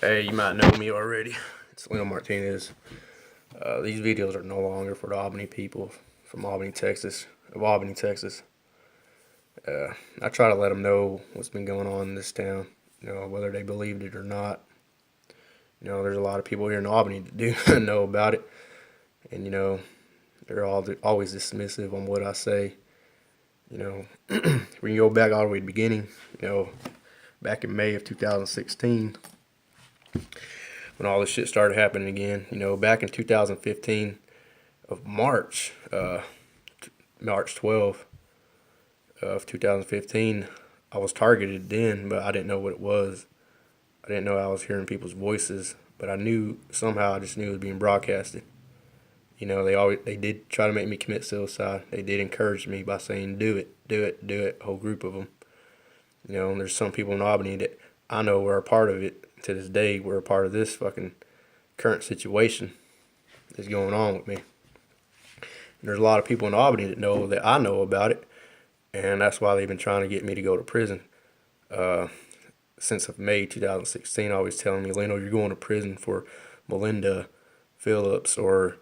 Hey, you might know me already. It's Lino Martinez. These videos are no longer for the Albany people from Albany, Texas. Of Albany, Texas. I try to let them know what's been going on in this town. Whether they believed it or not. There's a lot of people here in Albany that do know about it, and they're always dismissive on what I say. We can go back all the way to the beginning. Back in May of 2016. When all this shit started happening again. Back in 2015 of March 12th of 2015, I was targeted then, but I didn't know what it was. I didn't know I was hearing people's voices, but I knew somehow. I just knew it was being broadcasted. They did try to make me commit suicide. They did encourage me by saying, "Do it, do it, do it." A whole group of them. And there's some people in Albany that I know were a part of it. To this day, we're a part of this fucking current situation that's going on with me. And there's a lot of people in Albany that know that I know about it, and that's why they've been trying to get me to go to prison. Since of May 2016, always telling me, "Leno, you're going to prison for Melinda Phillips," or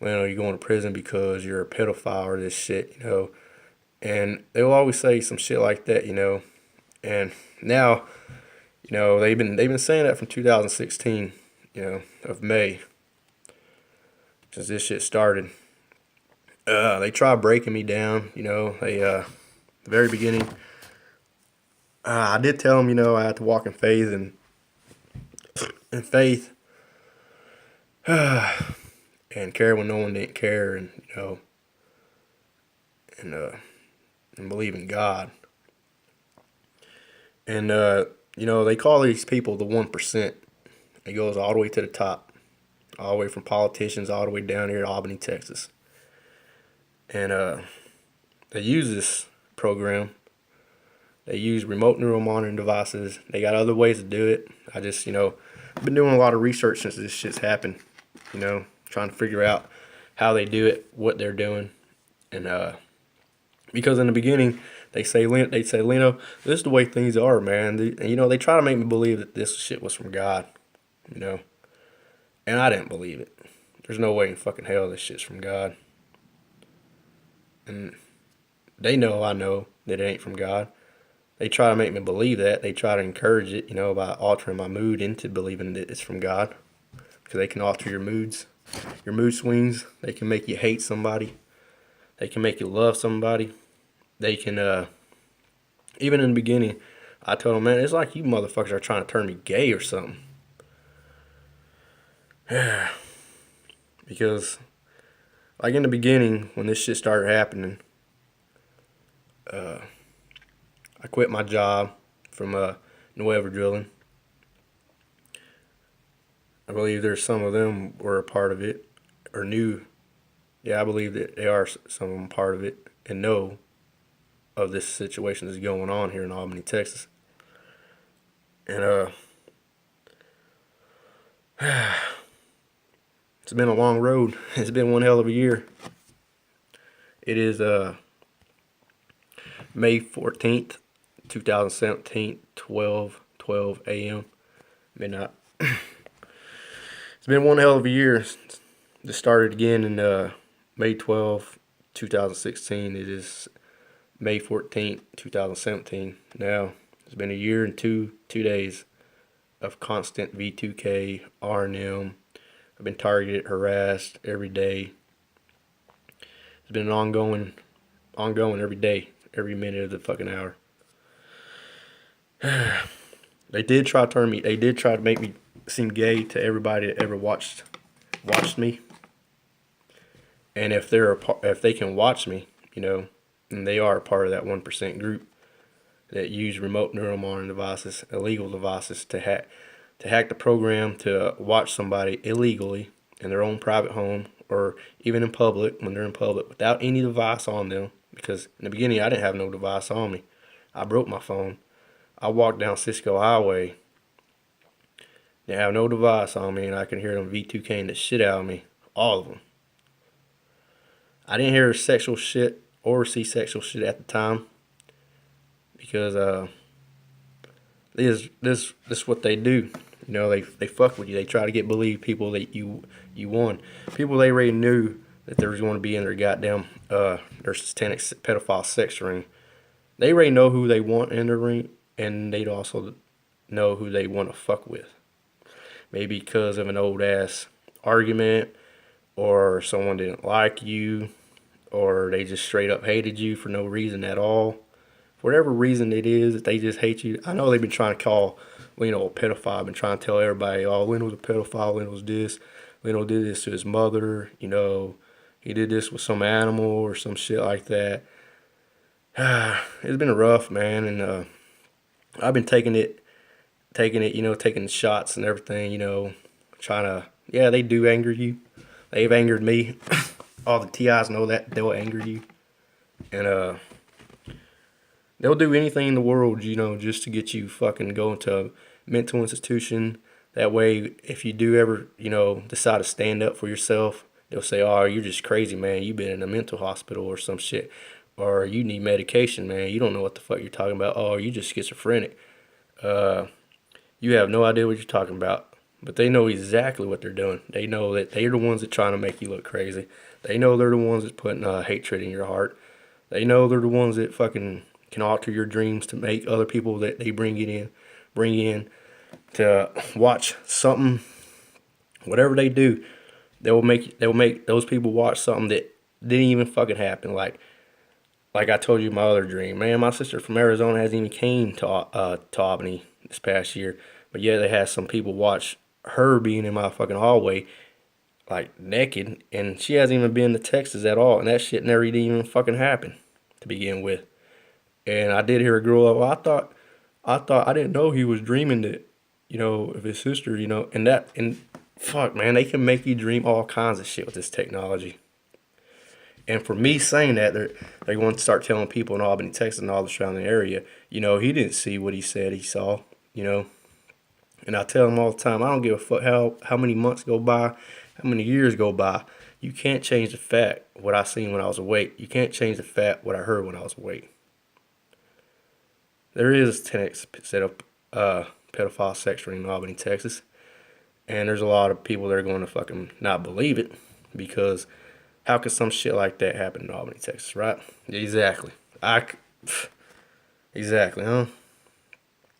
"Leno, you're going to prison because you're a pedophile," or this shit. And they'll always say some shit like that. And now, they've been saying that from 2016, of May, since this shit started. They tried breaking me down. The very beginning, I did tell them, I had to walk in faith and faith, and care when no one didn't care, and and believe in God. And they call these people the 1%. It goes all the way to the top, all the way from politicians all the way down here to Albany, Texas. And they use this program. They use remote neural monitoring devices. They got other ways to do it. I just, been doing a lot of research since this shit's happened. Trying to figure out how they do it, what they're doing, and because in the beginning they'd say, "Leno, this is the way things are, man." They try to make me believe that this shit was from God, and I didn't believe it. There's no way in fucking hell this shit's from God. And they know I know that it ain't from God. They try to make me believe that. They try to encourage it, by altering my mood into believing that it's from God. Because they can alter your moods, your mood swings. They can make you hate somebody. They can make you love somebody. They can, even in the beginning, I told them, "Man, it's like you motherfuckers are trying to turn me gay or something." Because, like in the beginning, when this shit started happening, I quit my job from Nueva Drilling. I believe there's some of them were a part of it, or knew. Yeah, I believe that they are some of them part of it, and know of this situation that's going on here in Albany, Texas. And it's been a long road. It's been one hell of a year. It is May 14th, 2017, 12:12 a.m. midnight. It's been one hell of a year. This started again in May 12th, 2016. It is May 14th, 2017. Now, it's been a year and two days of constant V2K, R&M. I've been targeted, harassed every day. It's been an ongoing every day, every minute of the fucking hour. They did try to turn me. They did try to make me seem gay to everybody that ever watched me. And if they can watch me, and they are a part of that 1% group that use remote neural monitoring devices, illegal devices, to hack the program to watch somebody illegally in their own private home, or even in public, when they're in public, without any device on them. Because in the beginning, I didn't have no device on me. I broke my phone. I walked down Cisco Highway. They have no device on me, and I can hear them V2K'ing the shit out of me. All of them. I didn't hear sexual shit or see sexual shit at the time, because this what they do. You know, they fuck with you. They try to believe people that you won. People they already knew that there was going to be in their goddamn their satanic pedophile sex ring. They already know who they want in the ring, and they'd also know who they want to fuck with. Maybe because of an old ass argument, or someone didn't like you, or they just straight up hated you for no reason at all. For whatever reason it is that they just hate you. I know they've been trying to call Leno a pedophile, been trying to tell everybody, oh, Leno's a pedophile, Leno's this, Leno did this to his mother, you know, he did this with some animal or some shit like that. It's been rough, man, and I've been taking it, you know, taking shots and everything, you know, trying to, yeah, they do anger you. They've angered me. All the TIs know that they'll anger you, and they'll do anything in the world, you know, just to get you fucking go into a mental institution. That way, if you do ever, you know, decide to stand up for yourself, they'll say, oh, you're just crazy, man. You've been in a mental hospital or some shit. Or you need medication, man. You don't know what the fuck you're talking about. Oh, you just schizophrenic. You have no idea what you're talking about. But they know exactly what they're doing. They know that they're the ones that trying to make you look crazy. They know they're the ones that's putting hatred in your heart. They know they're the ones that fucking can alter your dreams to make other people that they bring in to watch something. Whatever they do, they'll make those people watch something that didn't even fucking happen. Like I told you, my other dream, man. My sister from Arizona hasn't even came to Albany this past year, but yeah, they had some people watch her being in my fucking hallway, like naked, and she hasn't even been to Texas at all, and that shit never even fucking happened to begin with. And I did hear a girl, well, I didn't know he was dreaming that, you know, of his sister, you know, and fuck, man, they can make you dream all kinds of shit with this technology. And for me saying that, they're going to start telling people in Albany, Texas, and all the surrounding area, you know, he didn't see what he said he saw, you know. And I tell them all the time, I don't give a fuck how many months go by, how many years go by. You can't change the fact what I seen when I was awake. You can't change the fact what I heard when I was awake. There is 10x set up pedophile sex ring in Albany, Texas. And there's a lot of people that are going to fucking not believe it, because how could some shit like that happen in Albany, Texas, right? Exactly. Exactly, huh?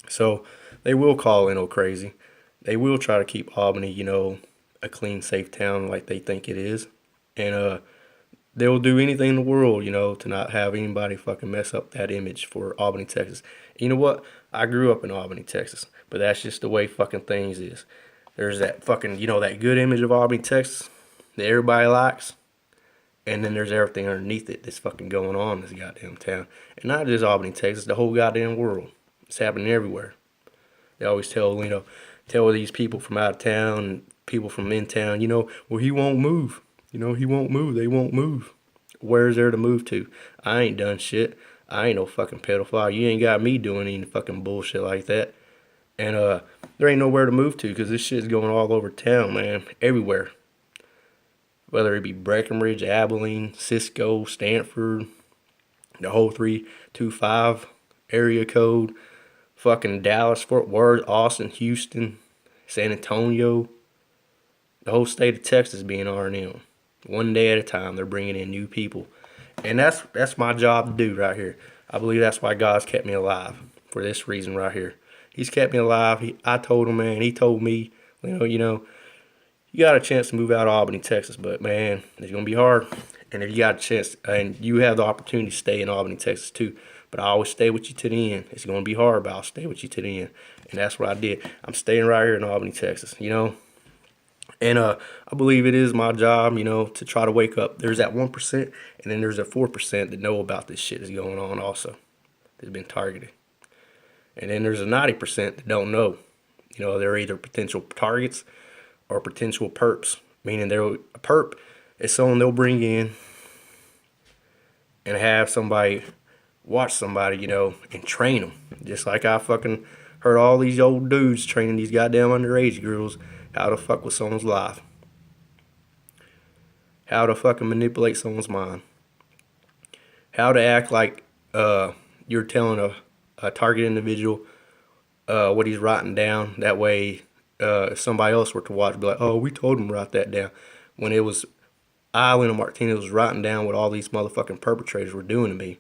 So they will call Leno crazy. They will try to keep Albany, you know, a clean, safe town like they think it is. And they'll do anything in the world, you know, to not have anybody fucking mess up that image for Albany, Texas. You know what? I grew up in Albany, Texas, but that's just the way fucking things is. There's that fucking, you know, that good image of Albany, Texas that everybody likes. And then there's everything underneath it that's fucking going on in this goddamn town. And not just Albany, Texas, the whole goddamn world. It's happening everywhere. They always tell, you know, tell these people from out of town and people from in town, you know, well, he won't move. You know, he won't move. They won't move. Where's there to move to? I ain't done shit. I ain't no fucking pedophile. You ain't got me doing any fucking bullshit like that. And there ain't nowhere to move to, because this shit's going all over town, man. Everywhere. Whether it be Breckenridge, Abilene, Cisco, Stanford, the whole 325 area code, fucking Dallas, Fort Worth, Austin, Houston, San Antonio, the whole state of Texas being R&M. One day at a time, they're bringing in new people. And that's my job to do right here. I believe that's why God's kept me alive, for this reason right here. He's kept me alive. I told him, man, he told me, you know, you got a chance to move out of Albany, Texas, but man, it's going to be hard. And if you got a chance, and you have the opportunity to stay in Albany, Texas too, but I always stay with you to the end. It's going to be hard, but I'll stay with you to the end. And that's what I did. I'm staying right here in Albany, Texas, you know. And I believe it is my job, you know, to try to wake up. There's that 1%, and then there's that 4% that know about this shit that's going on also. That's been targeted. And then there's a 90% that don't know. You know, they're either potential targets or potential perps, meaning a perp is someone they'll bring in and have somebody watch somebody, you know, and train them. Just like I fucking heard all these old dudes training these goddamn underage girls how to fuck with someone's life, how to fucking manipulate someone's mind, how to act like you're telling a target individual what he's writing down. That way, if somebody else were to watch, be like, "Oh, we told him to write that down." When it was Lena Martinez was writing down what all these motherfucking perpetrators were doing to me,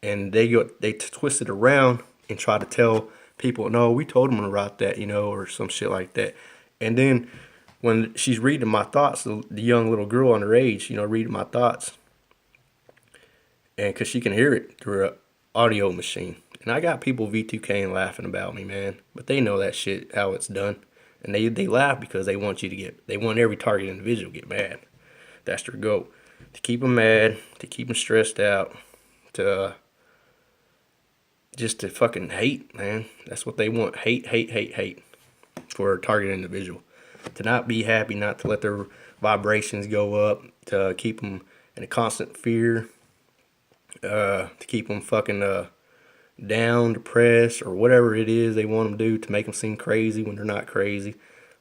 and they twisted around and tried to tell people, "No, we told him to write that," or some shit like that. And then when she's reading my thoughts, the young little girl underage, reading my thoughts, and because she can hear it through an audio machine. And I got people V2K laughing about me, man. But they know that shit, how it's done. And they laugh because they want they want every target individual to get mad. That's their goal. To keep them mad, to keep them stressed out, to just to fucking hate, man. That's what they want. Hate, hate, hate, hate for a target individual. To not be happy, not to let their vibrations go up, to keep them in a constant fear, to keep them fucking down, depressed, or whatever it is they want them to do to make them seem crazy when they're not crazy.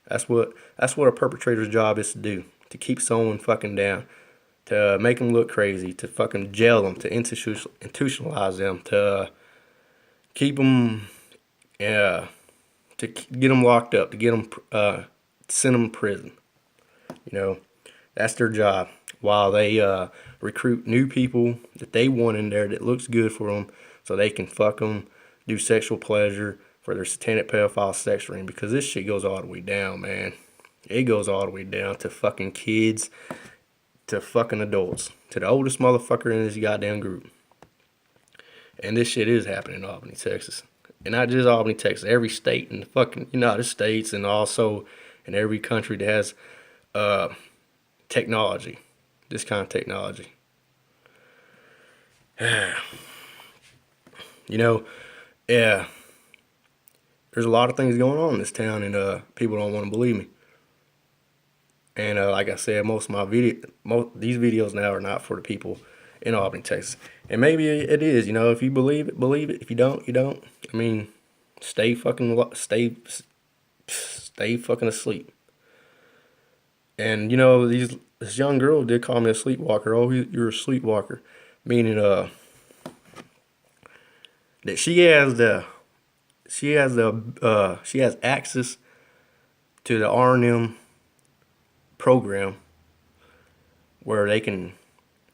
That's what a perpetrator's job is to do. To keep someone fucking down, to make them look crazy, to fucking jail them, to institutionalize them, to keep them, to get them locked up, to get them, send them to prison. That's their job. While they recruit new people that they want in there that looks good for them, so they can fuck them, do sexual pleasure for their satanic pedophile sex ring. Because this shit goes all the way down, man. It goes all the way down to fucking kids, to fucking adults, to the oldest motherfucker in this goddamn group. And this shit is happening in Albany, Texas. And not just Albany, Texas. Every state in the fucking United States, and also in every country that has technology. This kind of technology. Yeah. There's a lot of things going on in this town, and people don't want to believe me. And like I said, most of these videos now are not for the people in Albany, Texas. And maybe it is. If you believe it, believe it. If you don't, you don't. I mean, stay fucking asleep. And this young girl did call me a sleepwalker. Oh, you're a sleepwalker, meaning that she has access to the R&M program, where they can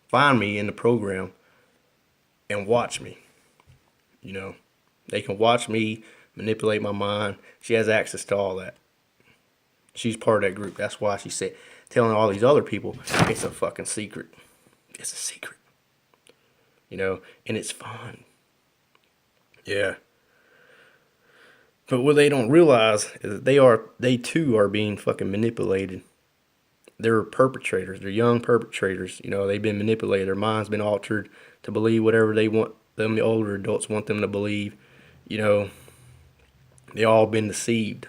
find me in the program and watch me. They can watch me manipulate my mind. She has access to all that. She's part of that group. That's why she said, telling all these other people, it's a fucking secret. It's a secret. And it's fun. Yeah. But what they don't realize is that they too are being fucking manipulated. They're perpetrators. They're young perpetrators. They've been manipulated. Their mind's been altered to believe whatever they want them, the older adults want them to believe. They all been deceived.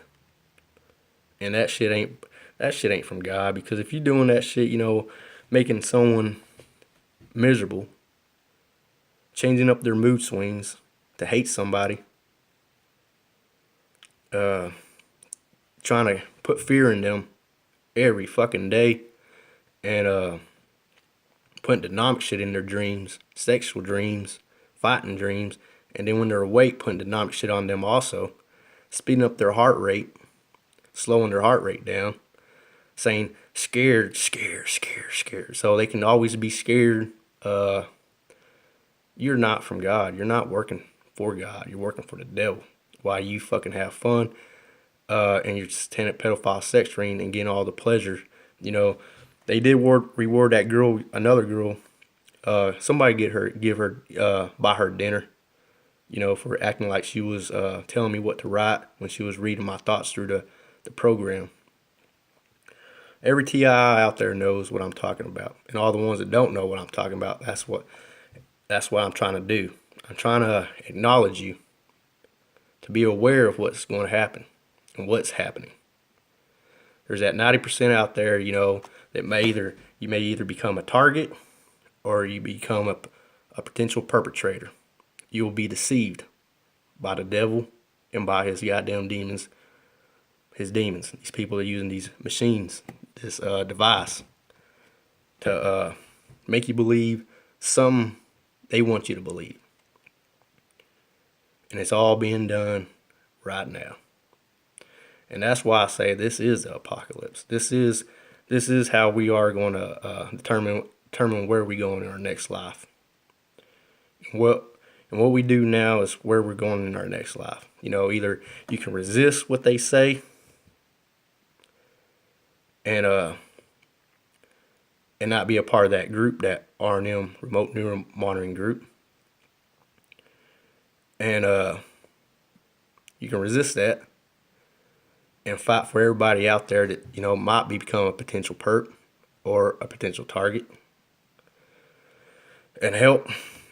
And that shit ain't from God. Because if you're doing that shit, making someone miserable, changing up their mood swings to hate somebody, trying to put fear in them every fucking day, and putting demonic shit in their dreams, sexual dreams, fighting dreams, and then when they're awake, putting demonic shit on them also, speeding up their heart rate, slowing their heart rate down, saying scared, scared, scared, scared. So they can always be scared. You're not from God. You're not working for God. You're working for the devil. While you fucking have fun, and your satanic pedophile sex ring and getting all the pleasure. They did reward that girl, another girl. Somebody buy her dinner. For acting like she was telling me what to write when she was reading my thoughts through the program. Every TI out there knows what I'm talking about, and all the ones that don't know what I'm talking about, that's what I'm trying to do. I'm trying to acknowledge you, to be aware of what's going to happen and what's happening. There's that 90% out there, that you may either become a target or you become a potential perpetrator. You will be deceived by the devil and by his goddamn demons. His demons. These people are using these machines, this device, to make you believe something they want you to believe. And it's all being done right now. And that's why I say this is the apocalypse. This is how we are going to determine where we go in our next life. And what we do now is where we're going in our next life. Either you can resist what they say and not be a part of that group, that R&M, remote neural monitoring group. And you can resist that and fight for everybody out there that might become a potential perp or a potential target, and help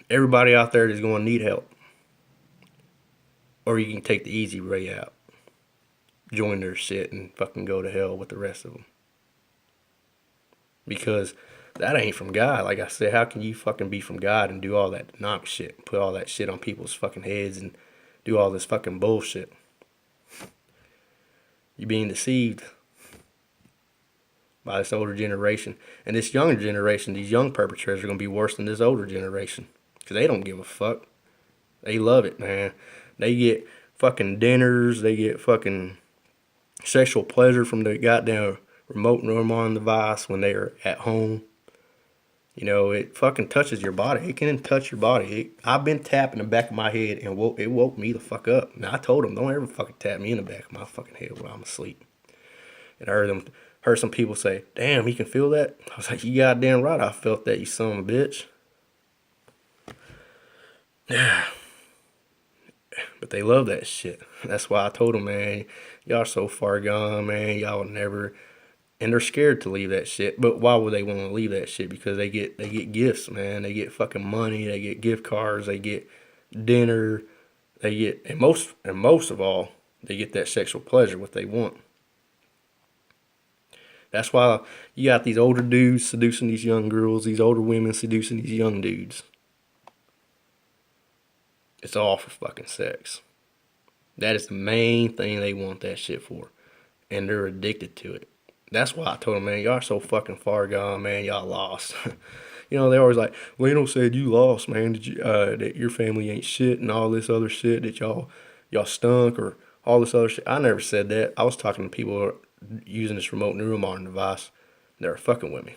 everybody out there that's going to need help. Or you can take the easy way out, join their shit, and fucking go to hell with the rest of them. Because that ain't from God. Like I said, how can you fucking be from God and do all that knock shit, put all that shit on people's fucking heads and do all this fucking bullshit? You're being deceived by this older generation. And this younger generation, these young perpetrators are going to be worse than this older generation. Because they don't give a fuck. They love it, man. They get fucking dinners. They get fucking sexual pleasure from the goddamn remote neural monitoring device when they are at home. It fucking touches your body. It can touch your body. I've been tapped in the back of my head and it woke me the fuck up. And I told them, don't ever fucking tap me in the back of my fucking head while I'm asleep. And I heard some people say, damn, he can feel that? I was like, you goddamn right I felt that, you son of a bitch. Yeah. But they love that shit. That's why I told them, man, y'all so far gone, man. Y'all will never... And they're scared to leave that shit. But why would they want to leave that shit? Because they get gifts, man. They get fucking money. They get gift cards. They get dinner. They get... And most of all, they get that sexual pleasure, what they want. That's why you got these older dudes seducing these young girls. These older women seducing these young dudes. It's all for fucking sex. That is the main thing they want that shit for. And they're addicted to it. That's why I told them, man, y'all are so fucking far gone, man. Y'all lost. They always like, Leno said you lost, man. That your family ain't shit and all this other shit, that y'all stunk or all this other shit. I never said that. I was talking to people who are using this remote neural monitoring device. They were fucking with me.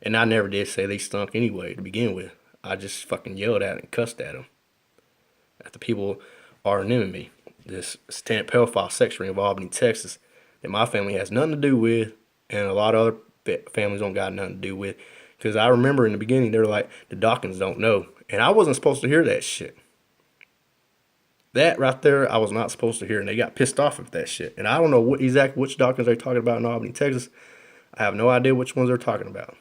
And I never did say they stunk anyway to begin with. I just fucking yelled at and cussed at them. At the people R&M'ing me. This satanic pedophile sex ring of Albany, Texas, that my family has nothing to do with, and a lot of other families don't got nothing to do with. Because I remember in the beginning, they were like, the Dawkins don't know. And I wasn't supposed to hear that shit. That right there, I was not supposed to hear, and they got pissed off at that shit. And I don't know which Dawkins they're talking about in Albany, Texas. I have no idea which ones they're talking about.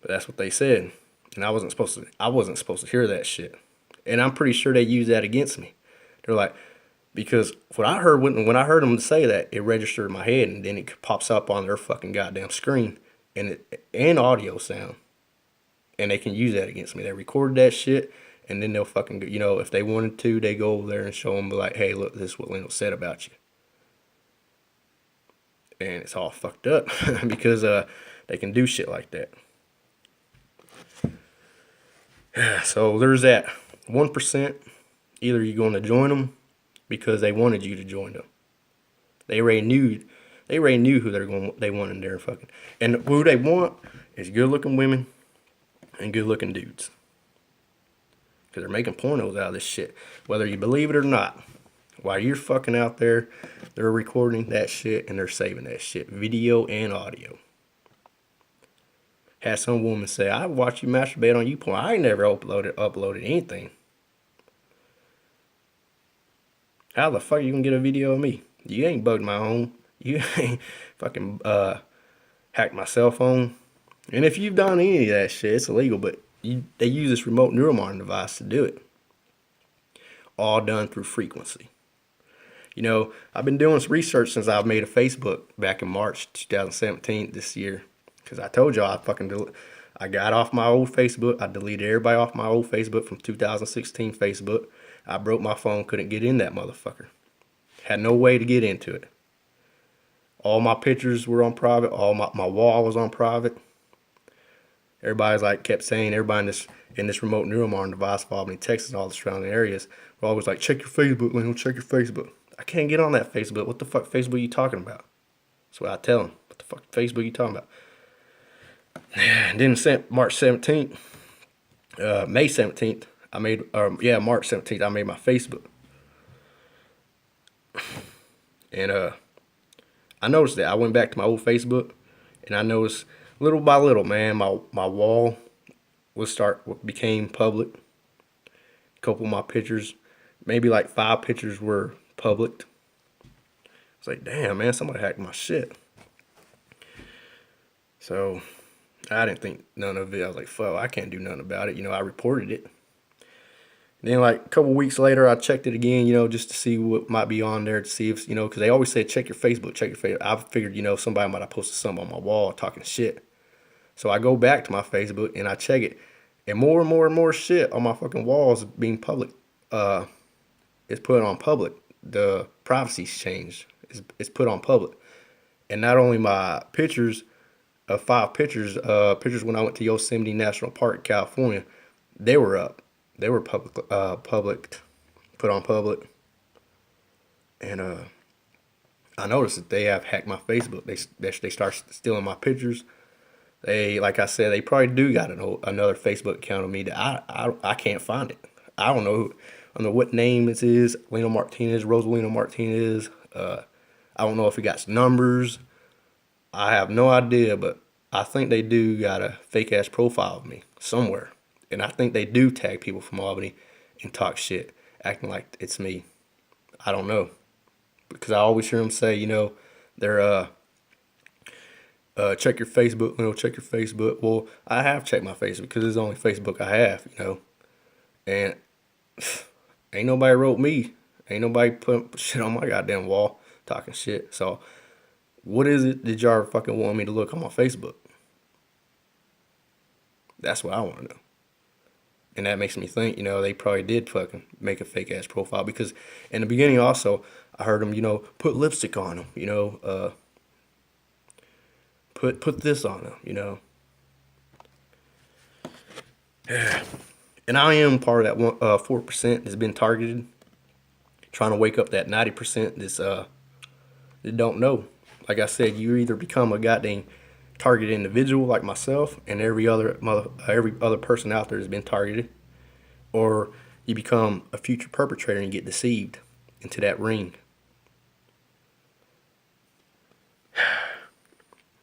But that's what they said. And I wasn't supposed to hear that shit. And I'm pretty sure they used that against me. They're like, because what I heard when I heard them say that, it registered in my head, and then it pops up on their fucking goddamn screen and audio sound. And they can use that against me. They recorded that shit, and then they'll fucking, if they wanted to, they go over there and show them, like, hey, look, this is what Leno said about you. And it's all fucked up because they can do shit like that. So there's that 1%. Either you're going to join them because they wanted you to join them. They already knew who they wanted there fucking. And who they want is good-looking women and good-looking dudes. Because they're making pornos out of this shit, whether you believe it or not. While you're fucking out there, they're recording that shit and they're saving that shit, video and audio. Had some woman say, I watched you masturbate on YouPorn. I ain't never uploaded anything. How the fuck you gonna get a video of me? You ain't bugged my home. You ain't fucking hacked my cell phone. And if you've done any of that shit, it's illegal, but they use this remote neural monitoring device to do it. All done through frequency. I've been doing some research since I've made a Facebook back in March 2017 this year. Because I told y'all I got off my old Facebook. I deleted everybody off my old Facebook from 2016 Facebook. I broke my phone, couldn't get in that motherfucker. Had no way to get into it. All my pictures were on private. All my wall was on private. Everybody's like kept saying, everybody in this remote neuromarn device of Albany, Texas, and all the surrounding areas, we're always like, check your Facebook, Lino, check your Facebook. I can't get on that Facebook. What the fuck Facebook are you talking about? That's what I tell them. What the fuck Facebook are you talking about? And then March 17th, May 17th, March 17th, I made my Facebook. And I noticed that. I went back to my old Facebook, and I noticed little by little, man, my wall became public. A couple of my pictures, maybe like 5 pictures were public. It's like, damn, man, somebody hacked my shit. So I didn't think none of it. I was like, fuck, I can't do nothing about it. You know, I reported it. And then like a couple weeks later, I checked it again, you know, just to see what might be on there, to see if, you know, because they always say, check your Facebook, check your Facebook. I figured, you know, somebody might have posted something on my wall talking shit. So I go back to my Facebook and I check it. And more shit on my fucking walls being public. It's put on public. The privacy's changed. It's put on public. And not only my pictures, 5 pictures, pictures when I went to Yosemite National Park, California, they were up. They were put on public. And I noticed that they have hacked my Facebook. They start stealing my pictures. They, like I said, they probably do got another Facebook account of me that I can't find it. I don't know what name it is. Lino Martinez, Rosalino Martinez. I don't know if it got numbers. I have no idea, but I think they do got a fake ass profile of me somewhere. And I think they do tag people from Albany and talk shit, acting like it's me. I don't know. Because I always hear them say, you know, they're, check your Facebook, you know, check your Facebook. Well, I have checked my Facebook because it's the only Facebook I have, you know. And ain't nobody wrote me. Ain't nobody put shit on my goddamn wall talking shit. So what is it that y'all fucking want me to look on my Facebook? That's what I want to know. And that makes me think, you know, they probably did fucking make a fake ass profile, because in the beginning also I heard them, you know, put lipstick on them, you know, put this on them, you know. And I am part of that 4% that's been targeted, trying to wake up that 90% that's that don't know. Like I said, you either become a goddamn targeted individual like myself and every other person out there has been targeted, or you become a future perpetrator and get deceived into that ring.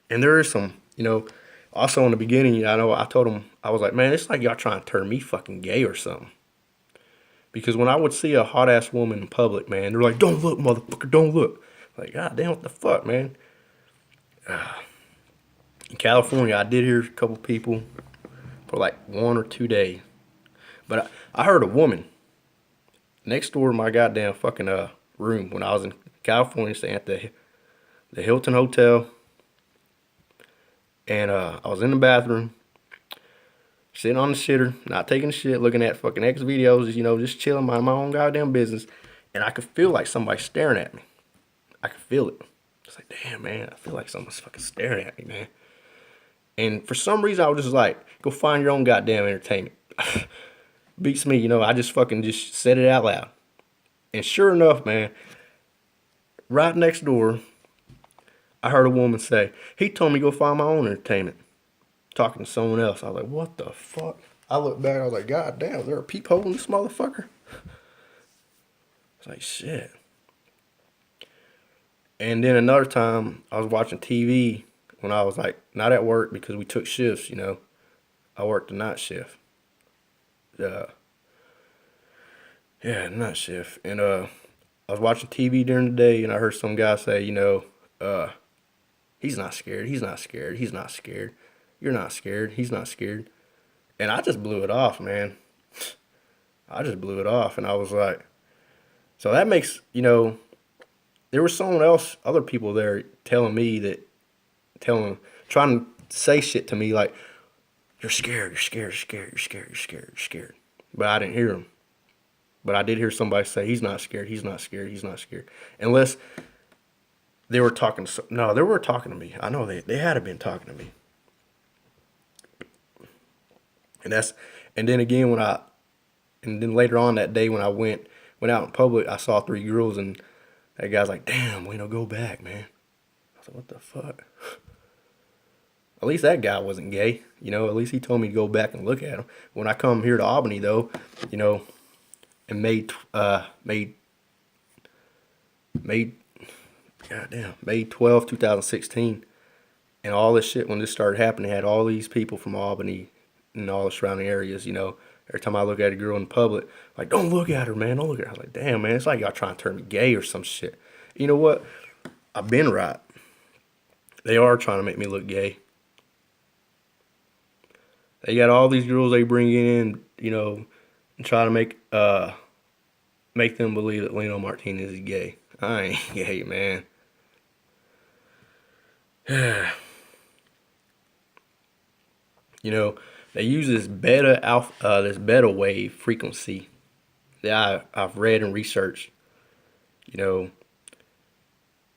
And there is some, you know, also in the beginning, I know I told them, I was like, man, it's like y'all trying to turn me fucking gay or something. Because when I would see a hot ass woman in public, man, they're like, don't look, motherfucker, don't look. Like, god damn, what the fuck, man? In California, I did hear a couple people for like 1 or 2 days. But I heard a woman next door to my goddamn fucking room when I was in California, staying at the Hilton Hotel. And I was in the bathroom, sitting on the shitter, not taking a shit, looking at fucking X videos, you know, just chilling, my own goddamn business. And I could feel like somebody staring at me. I could feel it. It's like, damn, man, I feel like someone's fucking staring at me, man. And for some reason, I was just like, go find your own goddamn entertainment. Beats me, you know, I just fucking just said it out loud. And sure enough, man, right next door, I heard a woman say, he told me to go find my own entertainment. Talking to someone else. I was like, what the fuck? I looked back, I was like, god damn, is there a peephole in this motherfucker? It's like, shit. And then another time, I was watching TV when I was like, not at work because we took shifts, you know. I worked the night shift. Night shift. And I was watching TV during the day and I heard some guy say, you know, he's not scared, he's not scared, he's not scared. You're not scared, he's not scared. And I just blew it off, man. I just blew it off and I was like, so that makes, you know, there was someone else, other people there trying to say shit to me like, you're scared, you're scared, you're scared, you're scared, you're scared, you're scared. But I didn't hear him. But I did hear somebody say, he's not scared, he's not scared, he's not scared. Unless they were talking to, no, they were talking to me. I know they had to been talking to me. And then again and then later on that day when I went out in public, I saw 3 girls, and that guy's like, "Damn, Leno, go back, man." I was like, "What the fuck?" At least that guy wasn't gay, At least he told me to go back and look at him. When I come here to Albany, though, in May 12, 2016, and all this shit, when this started happening, had all these people from Albany and all the surrounding areas, Every time I look at a girl in public, like, "Don't look at her, man. Don't look at her." I was like, "Damn, man, it's like y'all trying to turn me gay or some shit." You know what? I've been right. They are trying to make me look gay. They got all these girls they bring in, and try to make them believe that Leno Martinez is gay. I ain't gay, man. They use this beta wave frequency that I've read and researched,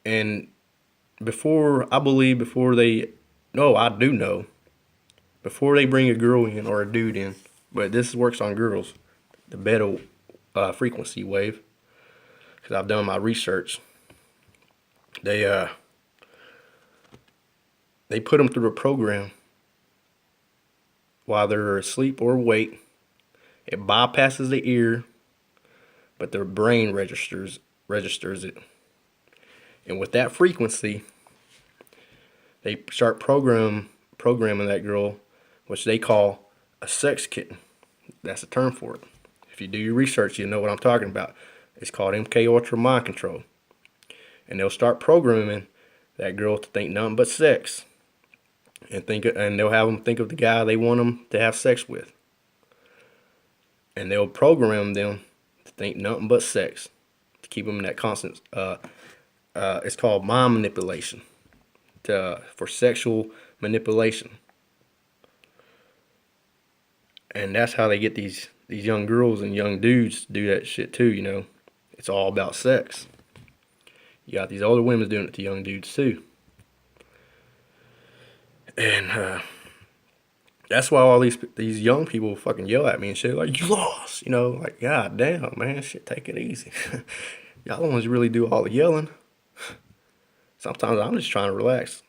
and before they, no, I do know, before they bring a girl in or a dude in, but this works on girls, the beta frequency wave, because I've done my research. They put them through a program while they're asleep or awake. It bypasses the ear, but their brain registers it. And with that frequency, they start programming that girl, which they call a sex kitten. That's a term for it. If you do your research, you know what I'm talking about. It's called MK Ultra mind control. And they'll start programming that girl to think nothing but sex. And they'll have them think of the guy they want them to have sex with. And they'll program them to think nothing but sex, to keep them in that constant. It's called mind manipulation, for sexual manipulation. And that's how they get these young girls and young dudes to do that shit too. It's all about sex. You got these older women doing it to young dudes too. And that's why all these young people fucking yell at me and shit like, "You lost," like, God damn, man, shit, take it easy. Y'all the ones who really do all the yelling. Sometimes I'm just trying to relax.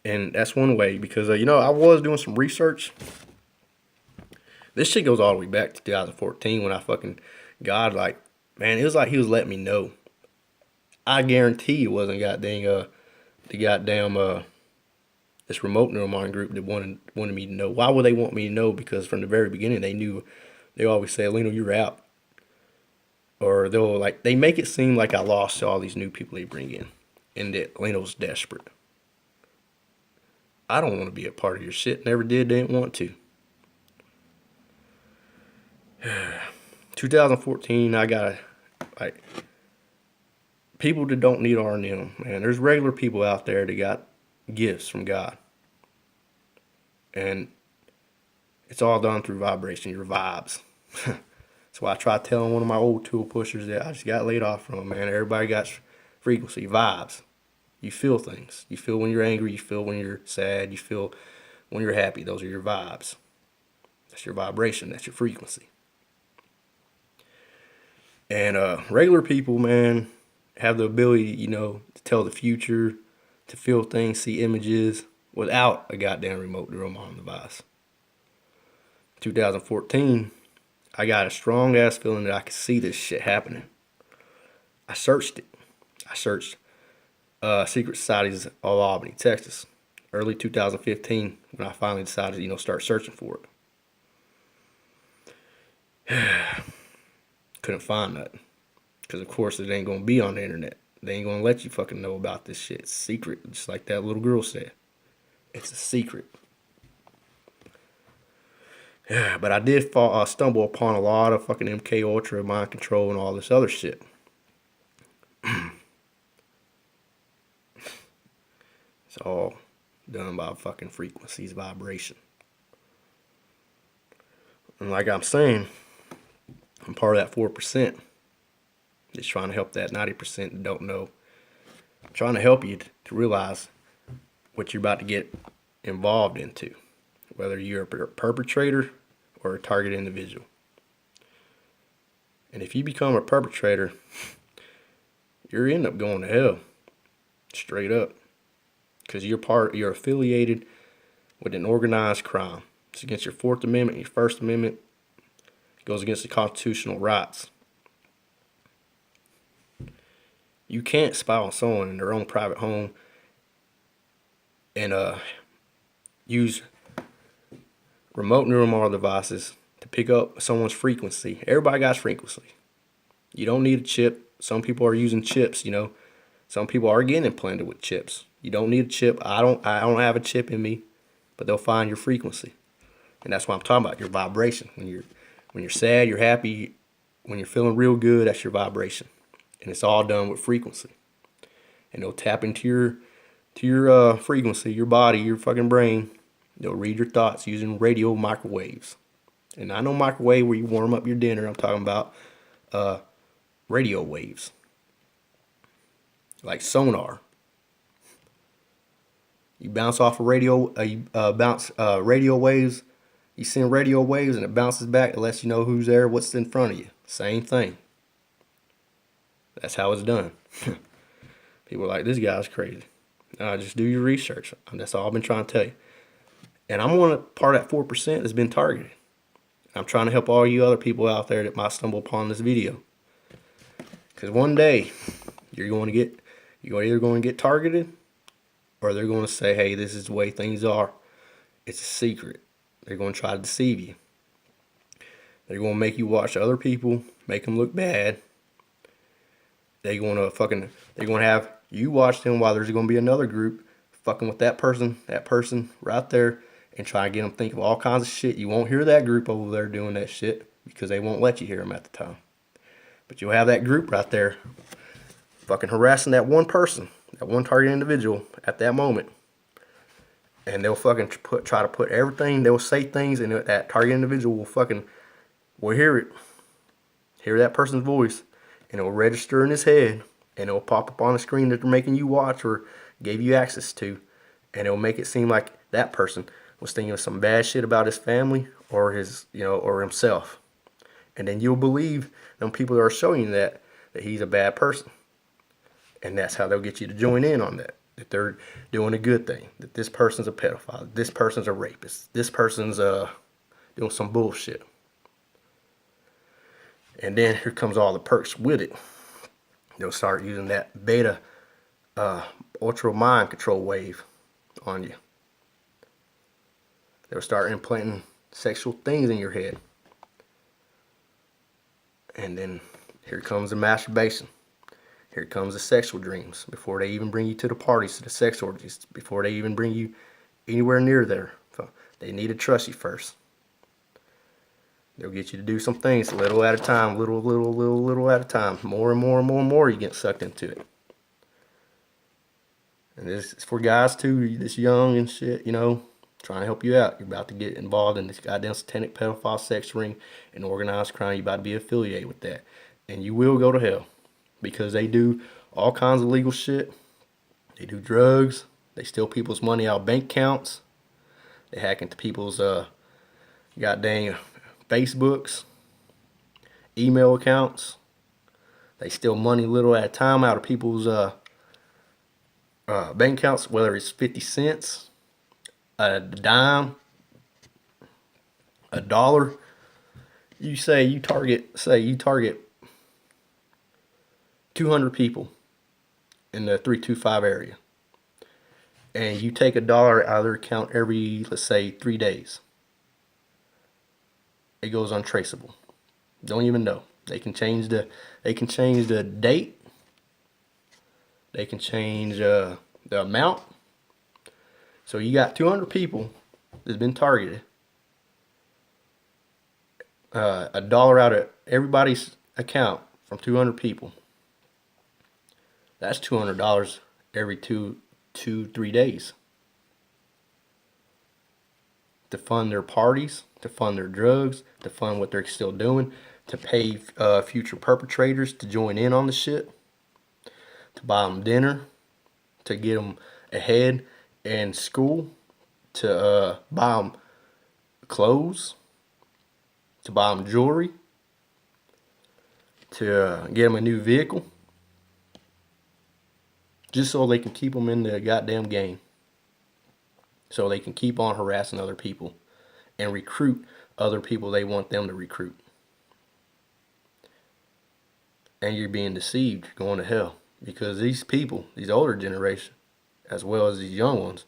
And that's one way, because I was doing some research. This shit goes all the way back to 2014 when I fucking, God, like, man, it was like he was letting me know. I guarantee it wasn't this remote neuromind group that wanted me to know. Why would they want me to know? Because from the very beginning they knew. They always say, "Leno, you're out," or they make it seem like I lost to all these new people they bring in, and that Leno's desperate. I don't want to be a part of your shit. Never did. Didn't want to. 2014, I got people that don't need R&M, man. There's regular people out there that got gifts from God. And it's all done through vibration, your vibes. That's why I try telling one of my old tool pushers that I just got laid off from, man. Everybody got frequency, vibes. You feel things. You feel when you're angry. You feel when you're sad. You feel when you're happy. Those are your vibes. That's your vibration. That's your frequency. And regular people, man, have the ability, to tell the future, to feel things, see images without a goddamn remote neuromind device. 2014, I got a strong ass feeling that I could see this shit happening. I searched it. I searched secret societies of Albany, Texas. Early 2015, when I finally decided, start searching for it. Couldn't find nothing. Because, of course, it ain't going to be on the internet. They ain't going to let you fucking know about this shit. It's secret, just like that little girl said. It's a secret. Yeah, but I did stumble upon a lot of fucking MK Ultra, mind control, and all this other shit. It's all done by fucking frequencies, vibration. And like I'm saying, I'm part of that 4%. Just trying to help that 90% that don't know. I'm trying to help you to realize what you're about to get involved into. whether you're a perpetrator or a target individual. And if you become a perpetrator, you end up going to hell, straight up, because you're affiliated with an organized crime. It's against your Fourth Amendment, your First Amendment. It goes against the constitutional rights. You can't spy on someone in their own private home and use remote neural model devices to pick up someone's frequency. Everybody got frequency. You don't need a chip. Some people are using chips, you know. Some people are getting implanted with chips. You don't need a chip. I don't have a chip in me, but they'll find your frequency. And that's what I'm talking about, your vibration. When you're sad, you're happy, when you're feeling real good, that's your vibration. And it's all done with frequency. And they'll tap into your frequency, your body, your fucking brain. They'll read your thoughts using radio microwaves. And I know microwave where you warm up your dinner. I'm talking about radio waves, like sonar. You bounce off a radio, bounce radio waves. You send radio waves and it bounces back. It lets you know who's there, what's in front of you. Same thing. That's how it's done. People are like, this guy's crazy. Just do your research. That's all I've been trying to tell you. And I'm part of that 4% that's been targeted. I'm trying to help all you other people out there that might stumble upon this video. Because one day, you're either going to get targeted, or they're going to say, hey, this is the way things are. It's a secret. They're going to try to deceive you. They're going to make you watch other people, make them look bad. They're going to have you watch them while there's going to be another group fucking with that person right there, and try to get them to think of all kinds of shit. You won't hear that group over there doing that shit because they won't let you hear them at the time. But you'll have that group right there fucking harassing that one person, that one target individual at that moment. And they'll fucking try to put everything, they'll say things, and that target individual will hear that person's voice, and it'll register in his head, and it'll pop up on the screen that they're making you watch or gave you access to, and it'll make it seem like that person was thinking of some bad shit about his family or or himself. And then you'll believe them people that are showing you that he's a bad person. And that's how they'll get you to join in on that they're doing a good thing, that this person's a pedophile, this person's a rapist, this person's doing some bullshit. And then here comes all the perks with it. They'll start using that beta ultra mind control wave on you. They'll start implanting sexual things in your head. And then here comes the masturbation. Here comes the sexual dreams before they even bring you to the parties, to the sex orgies, before they even bring you anywhere near there. They need to trust you first. They'll get you to do some things little at a time, little at a time. More and more and more and more you get sucked into it. And this is for guys too, this young and shit, trying to help you out. You're about to get involved in this goddamn satanic pedophile sex ring and organized crime. You're about to be affiliated with that. And you will go to hell. Because they do all kinds of legal shit. They do drugs. They steal people's money out of bank accounts. They hack into people's goddamn Facebooks, email accounts. They steal money little at a time out of people's bank accounts, whether it's 50 cents, a dime, a dollar. You target 200 people in the 325 area, and you take $1 out of their account every, let's say, 3 days. It goes untraceable. Don't even know. They can change the date. They can change the amount. So you got 200 people that's been targeted. $1 out of everybody's account from 200 people. That's $200 every 3 days. To fund their parties, to fund their drugs, to fund what they're still doing, to pay future perpetrators to join in on the shit, to buy them dinner, to get them ahead in school, to buy them clothes, to buy them jewelry, to get them a new vehicle, just so they can keep them in the goddamn game. So they can keep on harassing other people and recruit other people they want them to recruit. And you're being deceived, you're going to hell. Because these people, these older generation, as well as these young ones,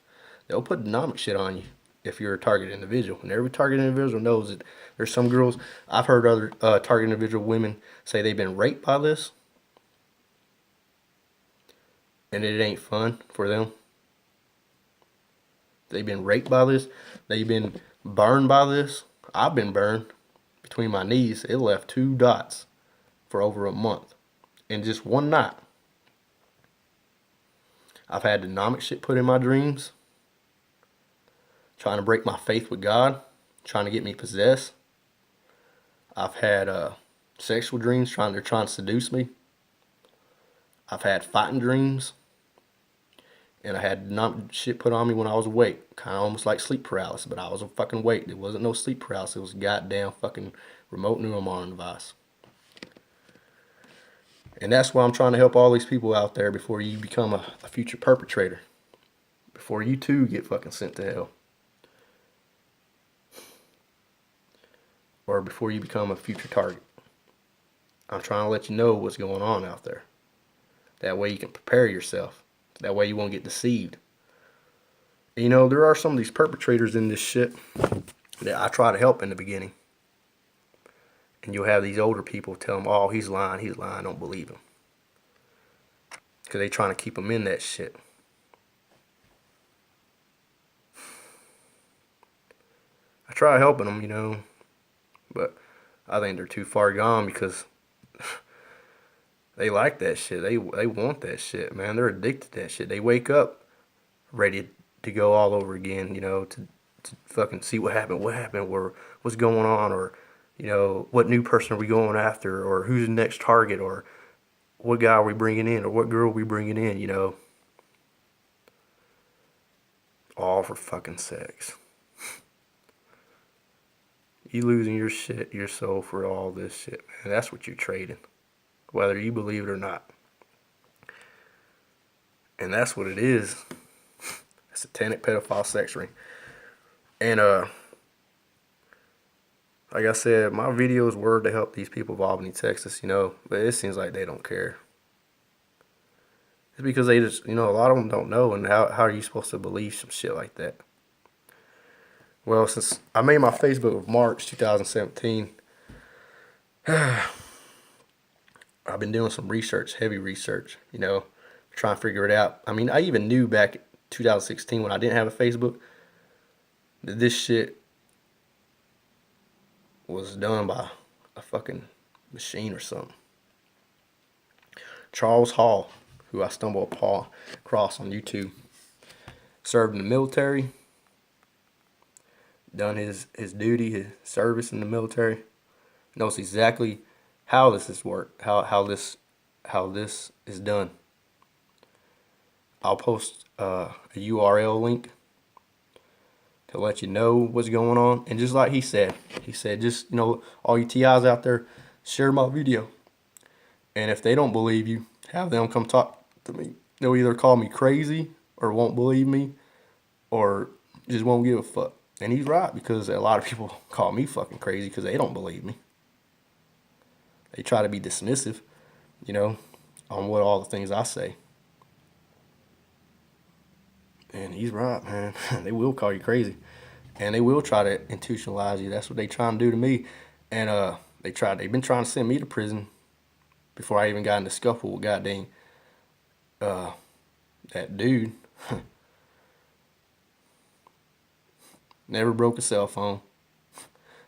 they'll put dynamic shit on you if you're a target individual. And every target individual knows that there's some girls, I've heard other target individual women say they've been raped by this. And it ain't fun for them. They've been raped by this. They've been burned by this. I've been burned between my knees. It left 2 dots for over a month in just one night. I've had demonic shit put in my dreams, trying to break my faith with God, trying to get me possessed. I've had sexual dreams, they're trying to seduce me. I've had fighting dreams. And I had shit put on me when I was awake. Kind of almost like sleep paralysis, but I was fucking awake. It wasn't no sleep paralysis. It was a goddamn fucking remote neural monitoring device. And that's why I'm trying to help all these people out there before you become a future perpetrator. Before you too get fucking sent to hell. Or before you become a future target. I'm trying to let you know what's going on out there. That way you can prepare yourself. That way you won't get deceived. You know, there are some of these perpetrators in this shit that I try to help in the beginning. And you'll have these older people tell them, oh, he's lying, don't believe him. Because they trying to keep them in that shit. I try helping them, you know, but I think they're too far gone because they like that shit. They want that shit, man. They're addicted to that shit. They wake up ready to go all over again, you know, to fucking see what happened, or what's going on, or, you know, what new person are we going after, or who's the next target, or what guy are we bringing in, or what girl are we bringing in, you know. All for fucking sex. You losing your shit, your soul for all this shit, man. That's what you're trading. Whether you believe it or not. And that's what it is. A satanic pedophile sex ring. And like I said, my videos were to help these people of Albany, Texas, you know, but it seems like they don't care. It's because they just, you know, a lot of them don't know, and how are you supposed to believe some shit like that? Well, since I made my Facebook of March 2017, I've been doing some research, heavy research, you know, trying to figure it out. I mean, I even knew back in 2016 when I didn't have a Facebook that this shit was done by a fucking machine or something. Charles Hall, who I stumbled across on YouTube, served in the military, done his duty, his service in the military, knows exactly how this is worked, how this is done. I'll post a URL link to let you know what's going on. And just like he said just, you know, all you TIs out there, share my video. And if they don't believe you, have them come talk to me. They'll either call me crazy or won't believe me or just won't give a fuck. And he's right, because a lot of people call me fucking crazy because they don't believe me. They try to be dismissive, you know, on what all the things I say. And he's right, man. They will call you crazy. And they will try to institutionalize you. That's what they try and do to me. And they've been trying to send me to prison before I even got in the scuffle with goddamn that dude. Never broke a cell phone.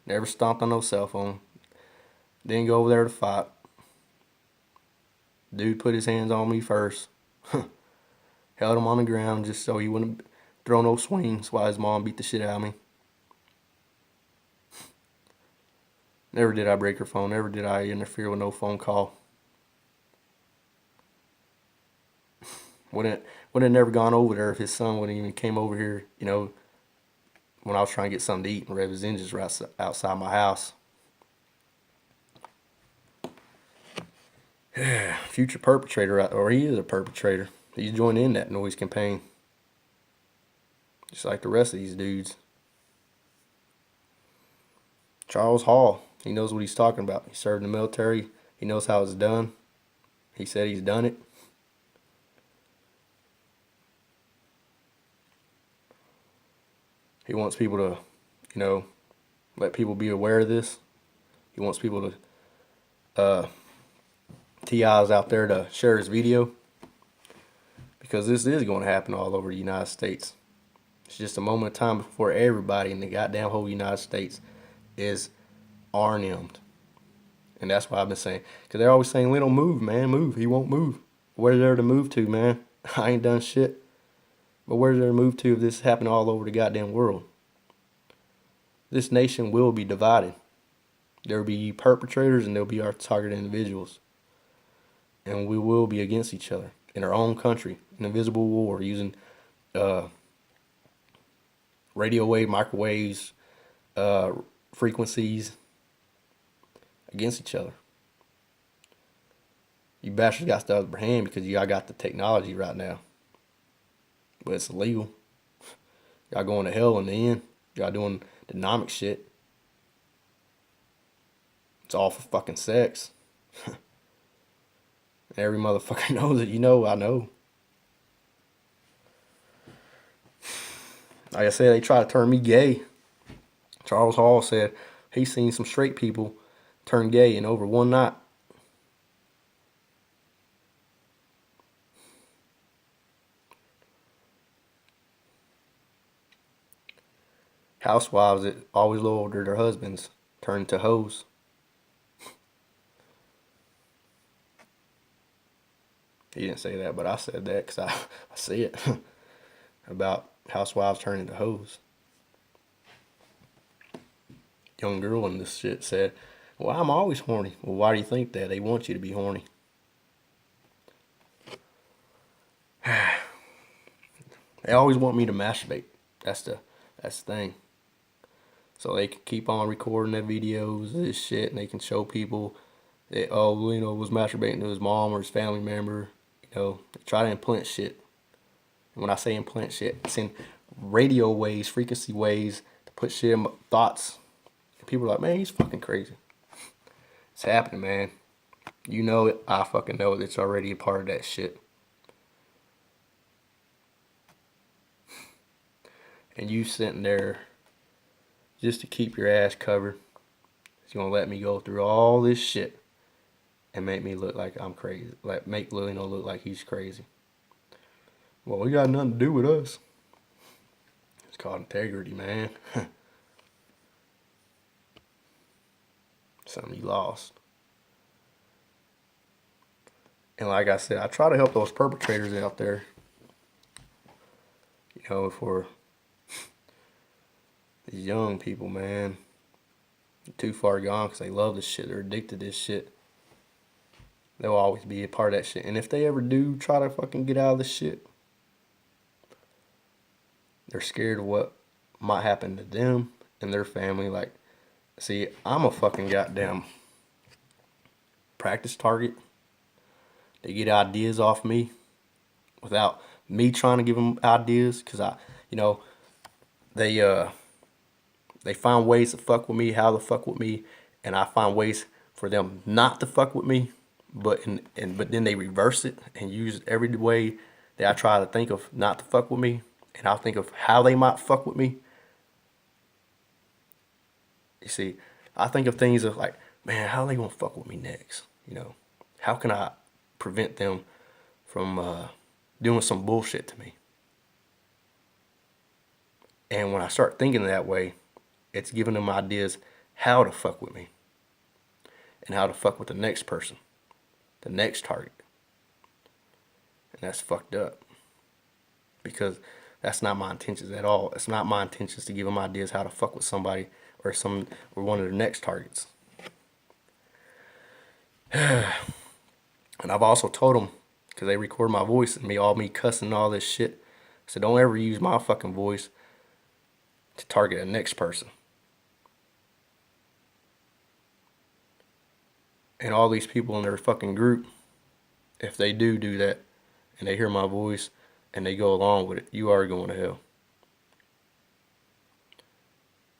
Never stomped on no cell phone. Didn't go over there to fight. Dude put his hands on me first. Held him on the ground just so he wouldn't throw no swings while his mom beat the shit out of me. Never did I break her phone. Never did I interfere with no phone call. Wouldn't have never gone over there if his son wouldn't even came over here, you know, when I was trying to get something to eat, and Red was just right outside my house. Future perpetrator, or he is a perpetrator. He's joining in that noise campaign, just like the rest of these dudes. Charles Hall, he knows what he's talking about. He served in the military. He knows how it's done. He said he's done it. He wants people to, let people be aware of this. He wants people to, TI's out there to share his video, because this is going to happen all over the United States. It's just a moment of time before everybody in the goddamn whole United States is RNM'd. And that's why I've been saying, because they're always saying, we don't move, man, move. He won't move. Where's there to move to, man? I ain't done shit. But where's there to move to if this is happening all over the goddamn world? This nation will be divided. There will be perpetrators and there will be our targeted individuals. And we will be against each other in our own country, an invisible war, using radio wave, microwaves, frequencies against each other. You bastards got the upper hand because y'all got the technology right now. But it's illegal. Y'all going to hell in the end. Y'all doing dynamic shit. It's all for fucking sex. Every motherfucker knows it. I know. Like I said, they try to turn me gay. Charles Hall said he's seen some straight people turn gay in over one night. Housewives that always lowered their husbands turn to hoes. He didn't say that, but I said that because I see it about housewives turning to hoes. Young girl in this shit said, well, I'm always horny. Well, why do you think that? They want you to be horny. They always want me to masturbate. That's the thing. So they can keep on recording their videos, this shit, and they can show people that, was masturbating to his mom or his family member. They try to implant shit. And when I say implant shit, it's in radio waves, frequency waves, to put shit in thoughts. And people are like, man, he's fucking crazy. It's happening, man. You know it. I fucking know it. It's already a part of that shit. And you sitting there just to keep your ass covered. He's gonna let me go through all this shit and make me look like I'm crazy. Like make Lilino look like he's crazy. Well, he got nothing to do with us. It's called integrity, man. Something you lost. And like I said, I try to help those perpetrators out there. For these young people, man, they're too far gone because they love this shit. They're addicted to this shit. They'll always be a part of that shit. And if they ever do try to fucking get out of this shit, they're scared of what might happen to them and their family. Like, see, I'm a fucking goddamn practice target. They get ideas off me without me trying to give them ideas, because they find ways to fuck with me, how to fuck with me, and I find ways for them not to fuck with me, but then they reverse it and use every way that I try to think of not to fuck with me, and I'll think of how they might fuck with me. You see, I think of things of like, man, how are they gonna fuck with me next? How can I prevent them from doing some bullshit to me? And when I start thinking that way, it's giving them ideas how to fuck with me and how to fuck with the next person, the next target. And that's fucked up, because that's not my intentions at all. It's not my intentions to give them ideas how to fuck with somebody or one of their next targets. And I've also told them, because they record my voice and me cussing and all this shit, so don't ever use my fucking voice to target the next person. And all these people in their fucking group, if they do that, and they hear my voice, and they go along with it, you are going to hell.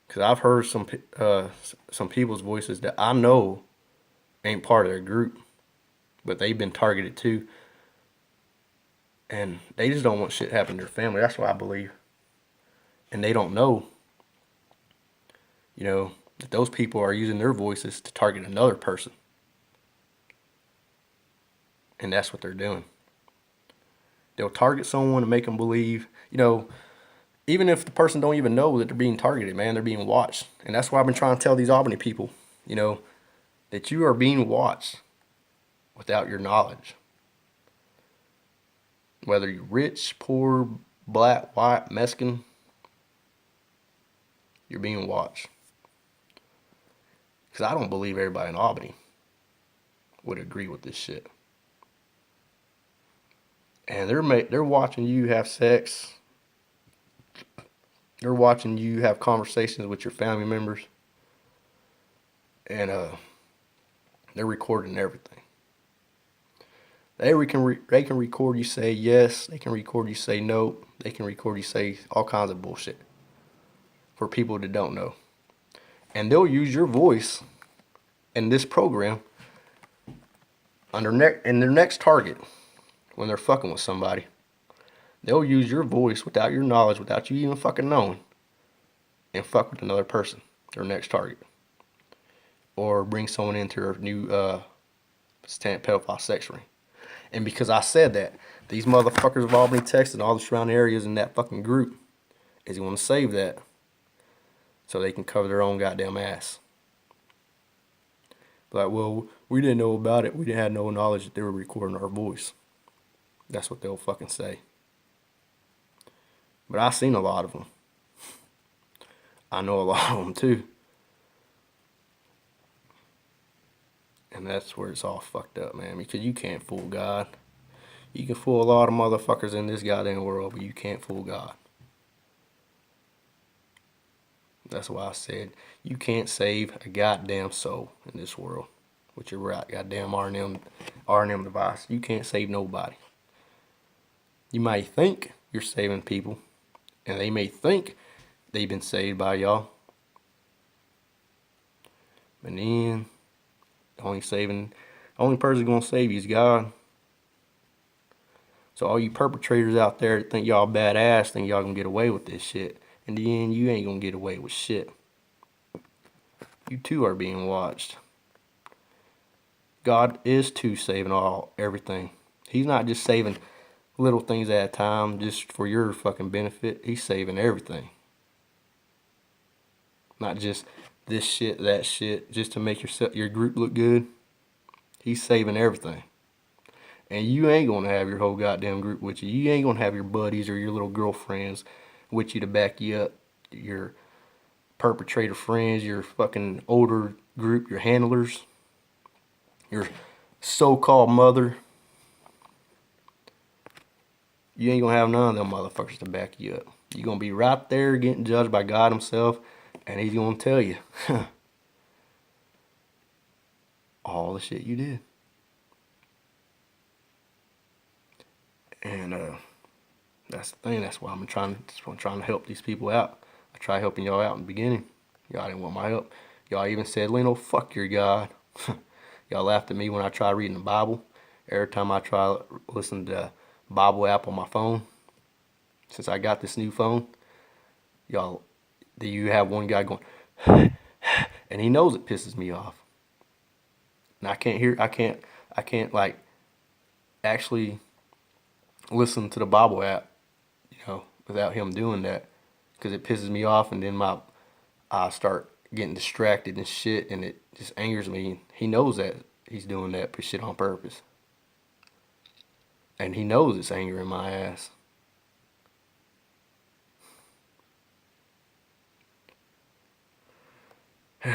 Because I've heard some people's voices that I know ain't part of their group, but they've been targeted too. And they just don't want shit to happen to their family. That's what I believe. And they don't know, that those people are using their voices to target another person. And that's what they're doing. They'll target someone to make them believe, even if the person don't even know that they're being targeted, man, they're being watched. And that's why I've been trying to tell these Albany people, that you are being watched without your knowledge. Whether you're rich, poor, black, white, Mexican, you're being watched. Because I don't believe everybody in Albany would agree with this shit. And they're watching you have sex. They're watching you have conversations with your family members. And they're recording everything. They can record you say yes. They can record you say no. They can record you say all kinds of bullshit for people that don't know. And they'll use your voice in this program in their next target when they're fucking with somebody. They'll use your voice without your knowledge, without you even fucking knowing, and fuck with another person, their next target. Or bring someone into their new pedophile sex ring. And because I said that, these motherfuckers of Albany, Texas, and all the surrounding areas in that fucking group is going to save that so they can cover their own goddamn ass. Like, well, we didn't know about it. We didn't have no knowledge that they were recording our voice. That's what they'll fucking say. But I've seen a lot of them. I know a lot of them too. And that's where it's all fucked up, man. Because you can't fool God. You can fool a lot of motherfuckers in this goddamn world, but you can't fool God. That's why I said you can't save a goddamn soul in this world with your right goddamn R&M device. You can't save nobody. You might think you're saving people, and they may think they've been saved by y'all. But then, the only person gonna save you is God. So all you perpetrators out there that think y'all badass, think y'all gonna get away with this shit. In the end, you ain't gonna get away with shit. You too are being watched. God is too saving everything. He's not just saving little things at a time just for your fucking benefit. He's saving everything. Not just this shit, that shit, just to make your group look good. He's saving everything. And you ain't gonna have your whole goddamn group with you. You ain't gonna have your buddies or your little girlfriends with you to back you up. Your perpetrator friends, your fucking older group, your handlers, your so-called mother. You ain't gonna have none of them motherfuckers to back you up. You're gonna be right there getting judged by God himself, and he's gonna tell you all the shit you did. And that's the thing. That's why I'm trying to help these people out. I tried helping y'all out in the beginning. Y'all didn't want my help. Y'all even said, Leno, fuck your God. Y'all laughed at me when I tried reading the Bible. Every time I try listening to the Bible app on my phone, since I got this new phone, you have one guy going, and he knows it pisses me off. And I can't like actually listen to the Bible app, without him doing that, because it pisses me off, and then I start getting distracted and shit, and it just angers me. He knows that he's doing that shit on purpose, and he knows it's angering my ass. But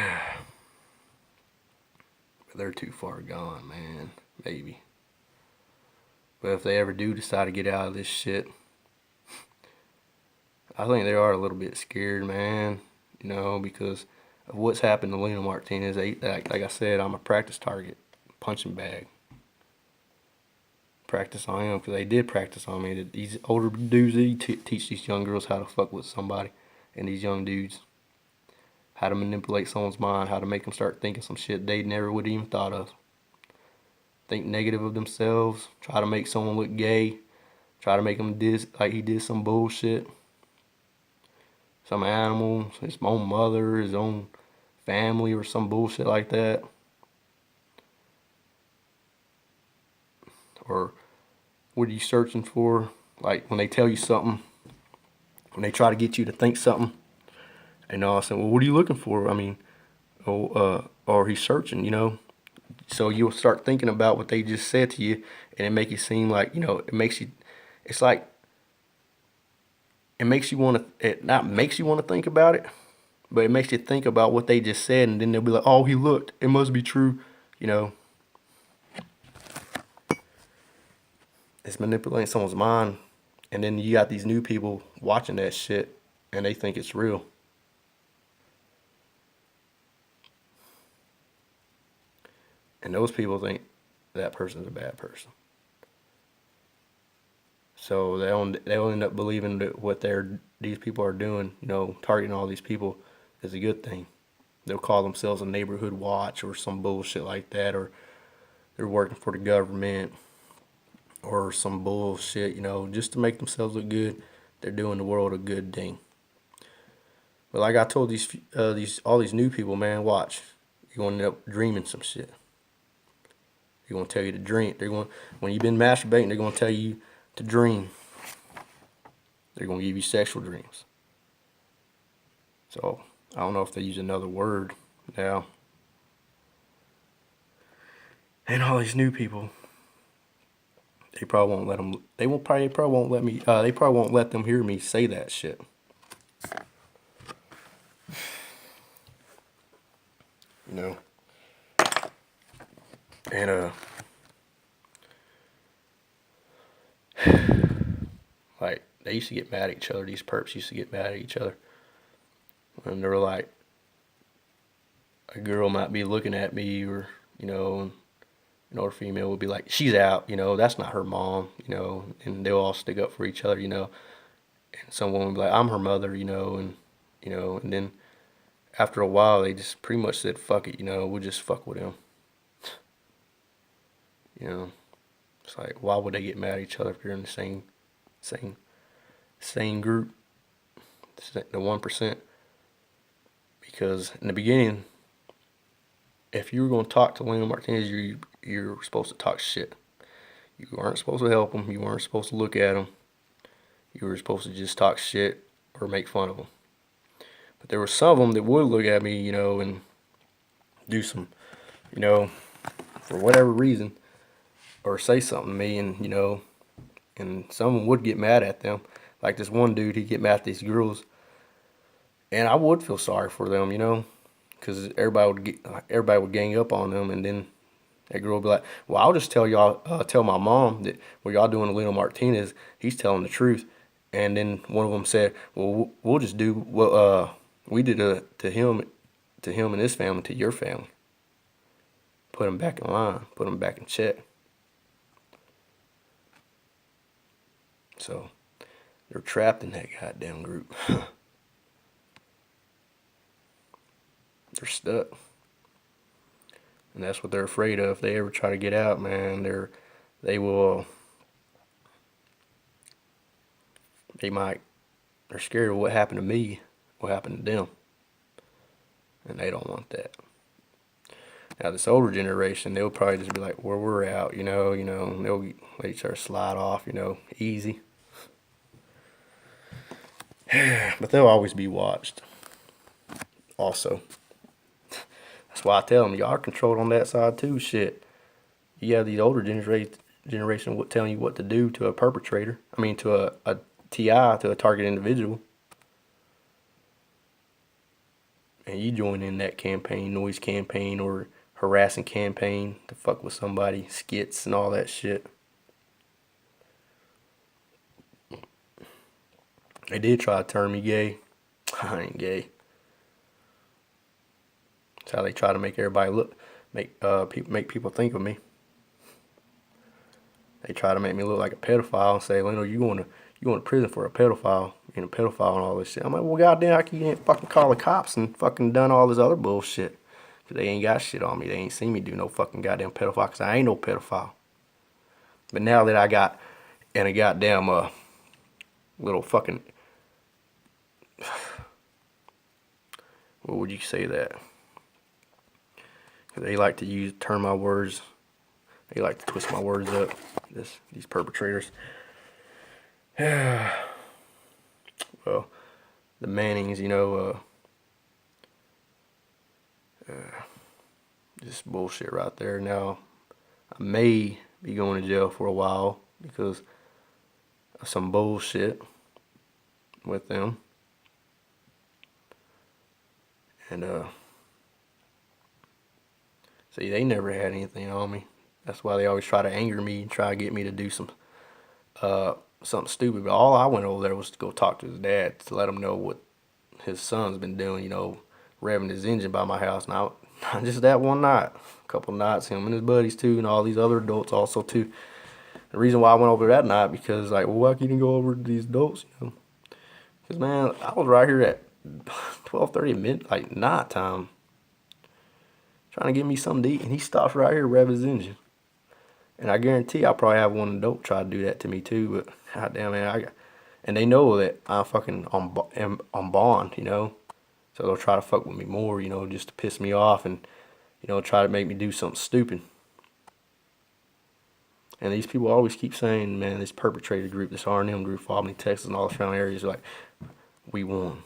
they're too far gone, man. Maybe. But if they ever do decide to get out of this shit, I think they are a little bit scared, man. Because of what's happened to Lena Martinez. Like I said, I'm a practice target, punching bag. Practice on him because they did practice on me. These older dudes, they teach these young girls how to fuck with somebody, and these young dudes how to manipulate someone's mind, how to make them start thinking some shit they never would have even thought of. Think negative of themselves, try to make someone look gay, try to make him like he did some bullshit. Some animal, his own mother, his own family, or some bullshit like that. Or what are you searching for? Like when they tell you something, when they try to get you to think something, and all of a sudden, well, what are you looking for? I mean, or he's searching. So you'll start thinking about what they just said to you, and it make you seem like, it makes you, it's like, it makes you want to, it not makes you want to think about it, but it makes you think about what they just said, and then they'll be like, oh, he looked, it must be true, It's manipulating someone's mind, and then you got these new people watching that shit, and they think it's real. And those people think that person's a bad person. So they'll end up believing that what these people are doing, targeting all these people, is a good thing. They'll call themselves a neighborhood watch or some bullshit like that, or they're working for the government or some bullshit, just to make themselves look good. They're doing the world a good thing. But like I told all these new people, man, watch. You're gonna end up dreaming some shit. They're gonna tell you to dream. When you've been masturbating, they're gonna tell you to dream. They're gonna give you sexual dreams. So I don't know if they use another word now. And all these new people, they probably won't let them. They probably won't let me. They probably won't let them hear me say that shit. And like they used to get mad at each other. These perps used to get mad at each other when they were like, a girl might be looking at me, or or female would be like, she's out, that's not her mom, and they'll all stick up for each other, and someone would be like, I'm her mother, and then after a while they just pretty much said, fuck it, we'll just fuck with him. It's like, why would they get mad at each other if you're in the same group, the 1%? Because in the beginning, if you were going to talk to Lena Martinez, you're supposed to talk shit. You weren't supposed to help him. You weren't supposed to look at him. You were supposed to just talk shit or make fun of him. But there were some of them that would look at me, and do some, for whatever reason, or say something to me, and someone would get mad at them. Like this one dude, he'd get mad at these girls, and I would feel sorry for them, because everybody would gang up on them, and then that girl would be like, well, I'll just tell my mom that what y'all doing to Leno Martinez, he's telling the truth. And then one of them said, well, we'll just do what we did to him and his family, to your family. Put him back in line, put him back in check. So they're trapped in that goddamn group. They're stuck. And that's what they're afraid of. If they ever try to get out, man, they're scared of what happened to me, what happened to them. And they don't want that. Now this older generation, they'll probably just be like, well, we're out, and they'll let each other slide off, easy. But they'll always be watched. Also. That's why I tell them, y'all are controlled on that side too, shit. You have these older generation telling you what to do to a perpetrator. I mean, to a TI, to a target individual. And you join in that campaign, noise campaign, or harassing campaign to fuck with somebody, skits and all that shit. They did try to turn me gay. I ain't gay. That's how they try to make everybody look, make people think of me. They try to make me look like a pedophile and say, Leno, you going to prison for a pedophile, being a pedophile and all this shit. I'm like, well, goddamn, I can't fucking call the cops and fucking done all this other bullshit. Cause they ain't got shit on me. They ain't seen me do no fucking goddamn pedophile. Cause I ain't no pedophile. But now that I got in a goddamn little fucking, what would you say that? Cause they like to turn my words. They like to twist my words up. These perpetrators. Well, the Mannings, you know, just bullshit right there. Now, I may be going to jail for a while because of some bullshit with them. And, see, they never had anything on me. That's why they always try to anger me and try to get me to do something stupid. But all I went over there was to go talk to his dad to let him know what his son's been doing, you know, revving his engine by my house. Now, not just that one night, a couple nights, him and his buddies too, and all these other adults also too. The reason why I went over that night because, like, well, why can't you go over to these adults, you know? Because, man, I was right here at 12:30 like night time, trying to give me something to eat, and he stops right here revving his engine. And I guarantee I'll probably have one adult try to do that to me too. But goddamn, man, and they know that I'm fucking on bond, you know. So they'll try to fuck with me more, you know, just to piss me off and, you know, try to make me do something stupid. And these people always keep saying, man, this perpetrator group, this R&M group, Albany, Texas, and all the surrounding areas, like, we won.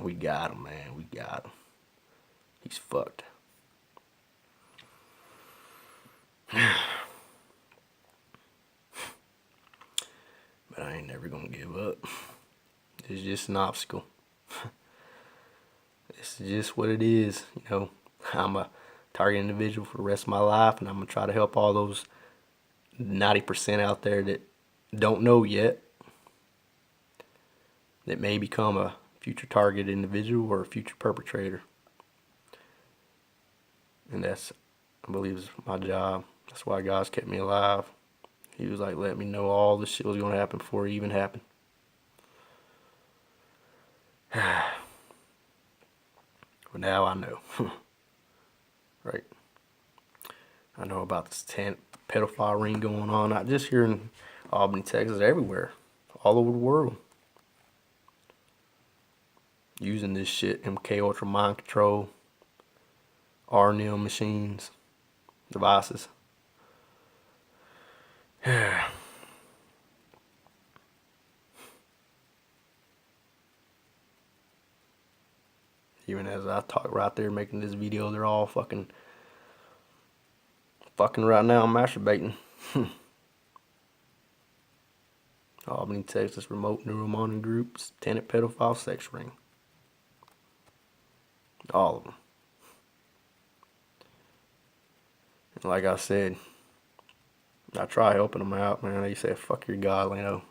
We got him, man. We got him. He's fucked. But I ain't never gonna give up. It's just an obstacle. It's just what it is, you know. I'm a target individual for the rest of my life, and I'm gonna try to help all those 90% out there that don't know yet, that may become a future target individual or a future perpetrator. And that's, I believe, is my job. That's why God's kept me alive. He was like, let me know all this shit was gonna happen before it even happened. But now I know. Right? I know about this pedophile ring going on, not just here in Albany, Texas, everywhere, all over the world. Using this shit, MK Ultra mind control, R&M machines, devices. Even as I talk right there making this video, they're all fucking right now, masturbating. Albany, Texas, remote neural monitoring groups, tenant pedophile sex ring. All of them. And like I said, I try helping them out, man. They say, fuck your God, Leno.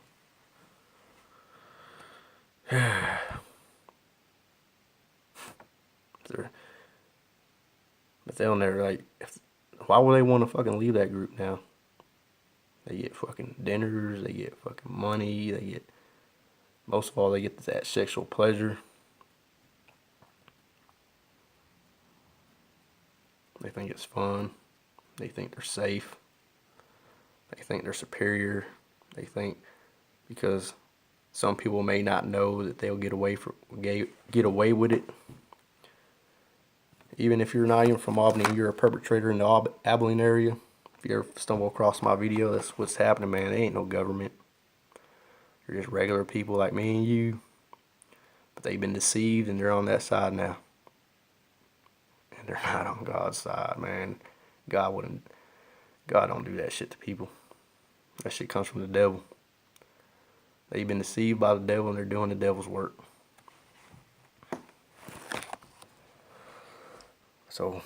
But they'll never, like, why would they want to fucking leave that group now? They get fucking dinners, they get fucking money, they get, most of all, they get that sexual pleasure. They think it's fun. They think they're safe. They think they're superior. They think because some people may not know that they'll get away with it. Even if you're not even from Albany and you're a perpetrator in the Albany area, if you ever stumble across my video, that's what's happening, man. There ain't no government. You're just regular people like me and you. But they've been deceived and they're on that side now. And they're not on God's side, man. God don't do that shit to people. That shit comes from the devil. They've been deceived by the devil and they're doing the devil's work. So,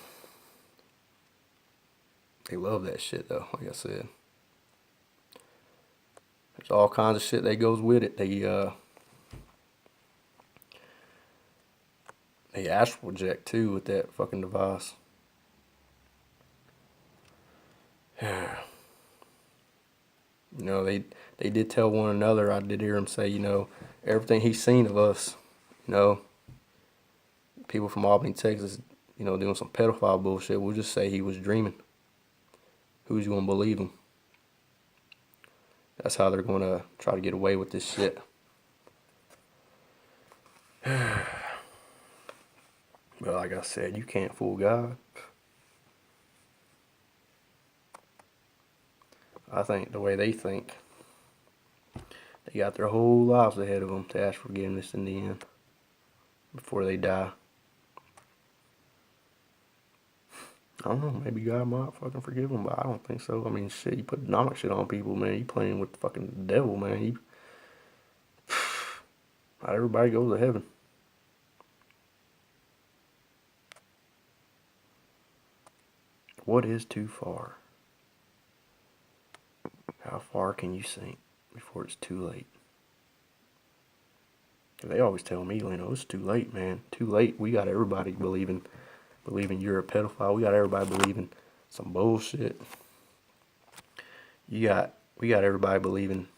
they love that shit though, like I said. There's all kinds of shit that goes with it. He astral project too with that fucking device. You know, they did tell one another. I did hear him say, you know, everything he's seen of us, you know, people from Albany, Texas, you know, doing some pedophile bullshit. We'll just say he was dreaming. Who's gonna believe him? That's how they're gonna try to get away with this shit. But like I said, you can't fool God. I think the way they think, they got their whole lives ahead of them to ask forgiveness in the end before they die. I don't know, maybe God might fucking forgive them, but I don't think so. I mean, shit, you put demonic shit on people, man. You playing with the fucking devil, man. Not everybody goes to heaven. What is too far? How far can you sink before it's too late? They always tell me, you know, it's too late, man. Too late. We got everybody believing you're a pedophile. We got everybody believing some bullshit. We got everybody believing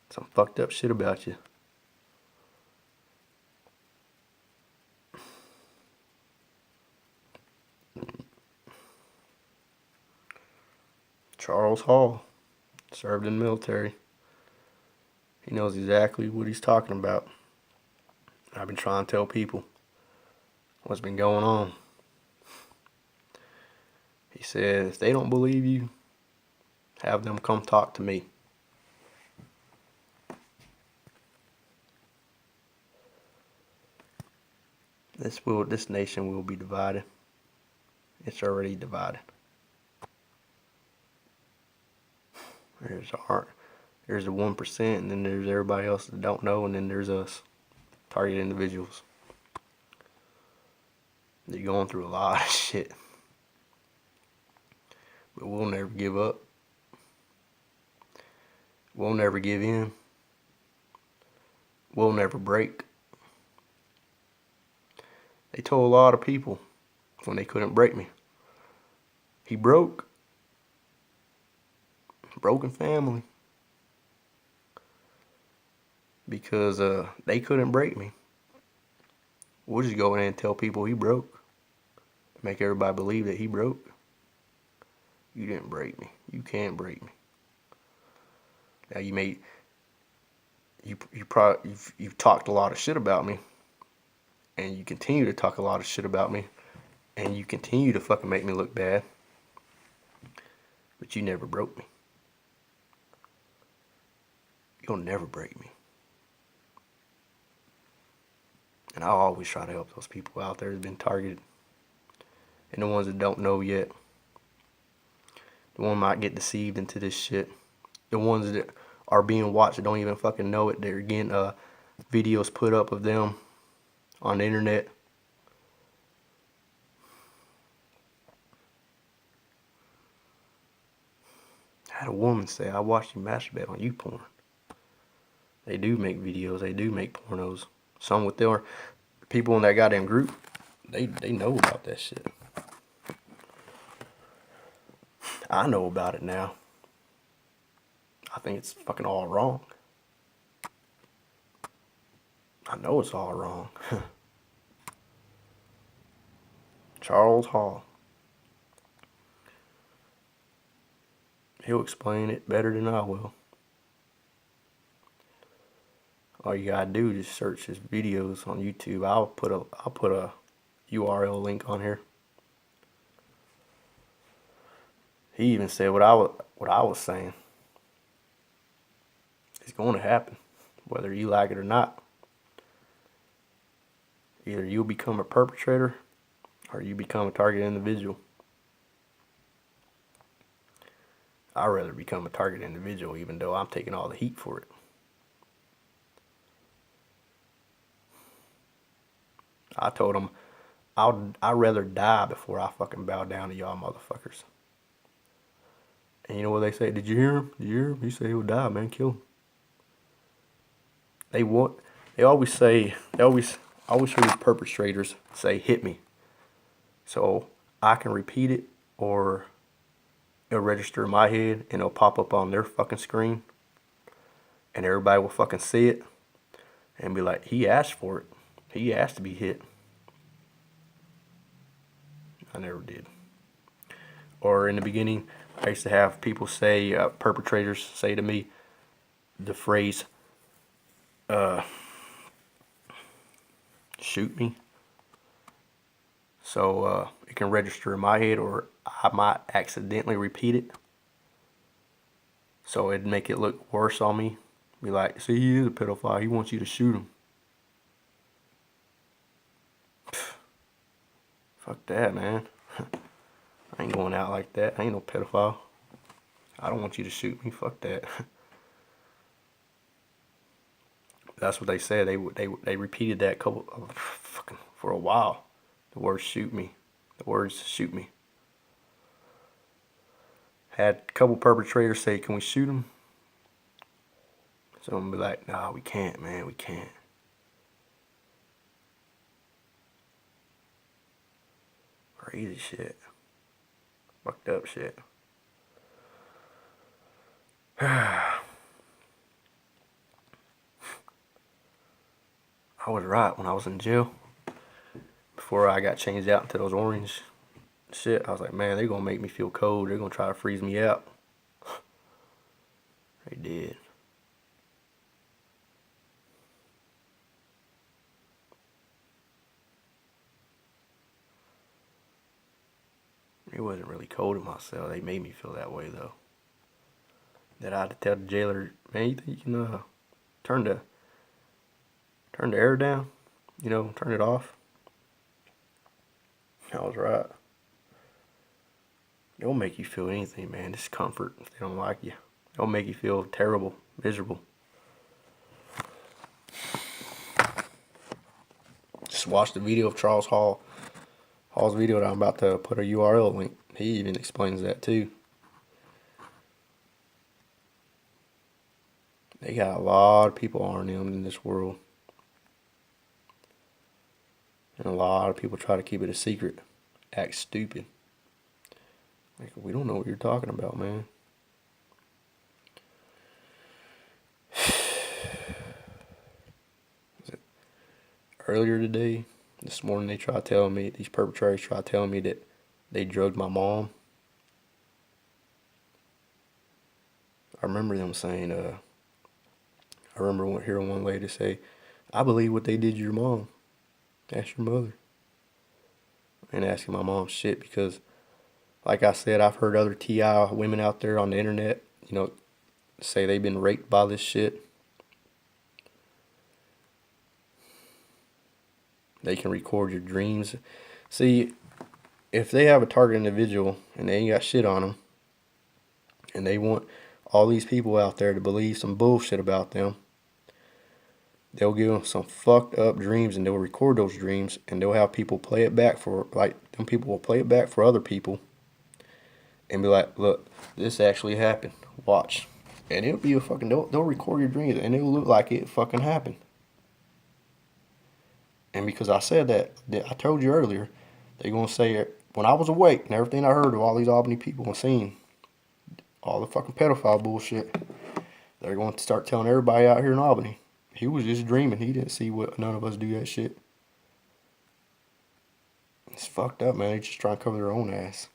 some fucked up shit about you. Charles Hall served in the military. He knows exactly what he's talking about. I've been trying to tell people what's been going on. He said, if they don't believe you, have them come talk to me. This nation will be divided. It's already divided. There's the 1%, and then there's everybody else that don't know, and then there's us, target individuals. They're going through a lot of shit. But we'll never give up. We'll never give in. We'll never break. They told a lot of people when they couldn't break me. He broke. Broken family. Because they couldn't break me. We'll just go in and tell people he broke. Make everybody believe that he broke. You didn't break me. You can't break me. Now you've talked a lot of shit about me, and you continue to talk a lot of shit about me, and you continue to fucking make me look bad, but you never broke me. You'll never break me. And I always try to help those people out there who've been targeted, and the ones that don't know yet. The one might get deceived into this shit. The ones that are being watched that don't even fucking know it. They're getting videos put up of them on the internet. I had a woman say, I watched you masturbate on YouPorn. They do make videos. They do make pornos. Some with their people in that goddamn group, they know about that shit. I know about it now. I think it's fucking all wrong. I know it's all wrong. Charles Hall. He'll explain it better than I will. All you gotta do is search his videos on YouTube. I'll put a URL link on here. He even said what I was saying. It's going to happen, whether you like it or not. Either you'll become a perpetrator, or you become a target individual. I'd rather become a target individual, even though I'm taking all the heat for it. I told him, I'd rather die before I fucking bow down to y'all motherfuckers. And you know what they say? Did you hear him? Did you hear him? He said he would die, man. Kill him. I always hear perpetrators say, hit me. So I can repeat it, or it'll register in my head and it'll pop up on their fucking screen. And everybody will fucking see it and be like, he asked for it. He asked to be hit. I never did. Or in the beginning, I used to have people say, perpetrators say to me the phrase, shoot me. So it can register in my head, or I might accidentally repeat it. So it'd make it look worse on me. Be like, see, he is a pedophile. He wants you to shoot him. Fuck that, man. I ain't going out like that. I ain't no pedophile. I don't want you to shoot me. Fuck that. That's what they said. They repeated that for a while. The words shoot me. The words shoot me. Had a couple perpetrators say, can we shoot him? So I'm be like, nah, we can't, man. We can't. Crazy shit. Fucked up shit. I was right when I was in jail. Before I got changed out into those orange shit, I was like, man, they're gonna make me feel cold. They're gonna try to freeze me out. They did. It wasn't really cold in my cell. They made me feel that way though. That I had to tell the jailer, man, you think you can turn the air down? You know, turn it off. I was right. It'll make you feel anything, man. Discomfort if they don't like you. It'll make you feel terrible, miserable. Just watch the video of Charles Hall's video that I'm about to put a URL link. He even explains that too. They got a lot of people on them in this world. And a lot of people try to keep it a secret. Act stupid. Like, we don't know what you're talking about, man. Earlier today, this morning, these perpetrators tried telling me that they drugged my mom. I remember them saying, I remember hearing one lady say, I believe what they did to your mom. Ask your mother. And asking my mom shit because, like I said, I've heard other TI women out there on the internet, say they've been raped by this shit. They can record your dreams. See, if they have a target individual and they ain't got shit on them, and they want all these people out there to believe some bullshit about them, they'll give them some fucked up dreams and they'll record those dreams and they'll have people play it back them people will play it back for other people and be like, look, this actually happened. Watch. And it'll be they'll record your dreams and it'll look like it fucking happened. And because I said that I told you earlier, they're going to say it when I was awake and everything I heard of all these Albany people and seen all the fucking pedophile bullshit, they're going to start telling everybody out here in Albany, he was just dreaming. He didn't see what none of us do that shit. It's fucked up, man. They're just trying to cover their own ass.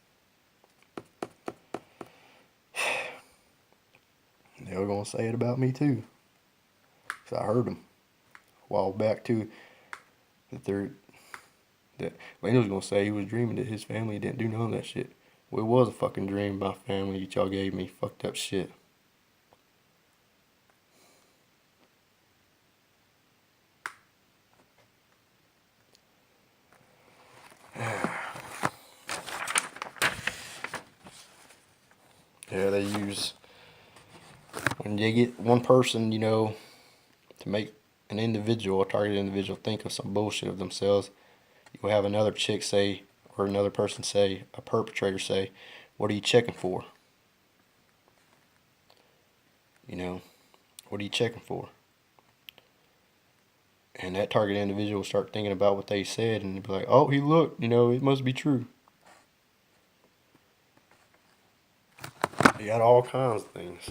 They were going to say it about me too. Because I heard them a while back too. That Lane was going to say he was dreaming that his family didn't do none of that shit. Well, it was a fucking dream. My family that y'all gave me fucked up shit. Yeah, they use, when they get one person, to make a targeted individual think of some bullshit of themselves, you'll have another chick say, or another person say, a perpetrator say, what are you checking for? What are you checking for? And that target individual will start thinking about what they said and be like, oh, he looked, it must be true. You got all kinds of things.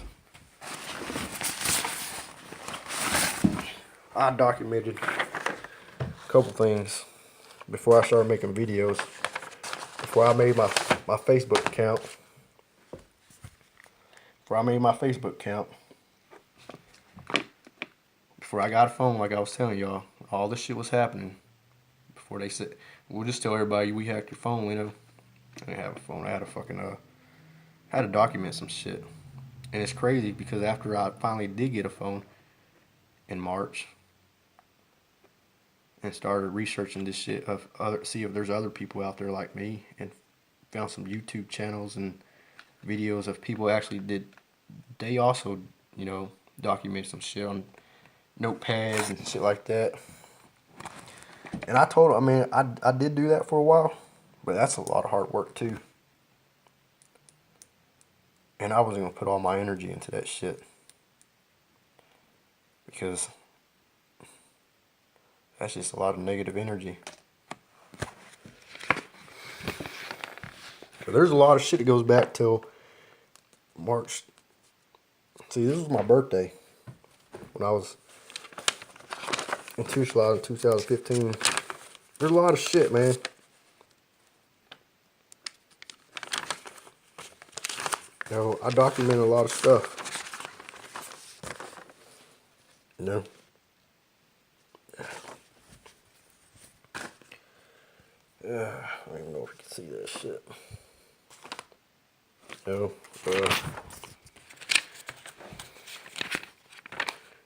I documented a couple things before I started making videos. Before I made my Facebook account. Before I got a phone, like I was telling y'all, all this shit was happening. Before they said, we'll just tell everybody we hacked your phone, I didn't have a phone. I had a fucking, had to document some shit. And it's crazy because after I finally did get a phone in March and started researching this shit see if there's other people out there like me, and found some YouTube channels and videos of people actually they also, documented some shit on notepads and shit like that. And I told them, I did do that for a while, but that's a lot of hard work too. And I wasn't going to put all my energy into that shit. Because that's just a lot of negative energy. But there's a lot of shit that goes back till March. See, this was my birthday. When I was in Tucson in 2015. There's a lot of shit, man. I documented a lot of stuff. I don't even know if you can see that shit.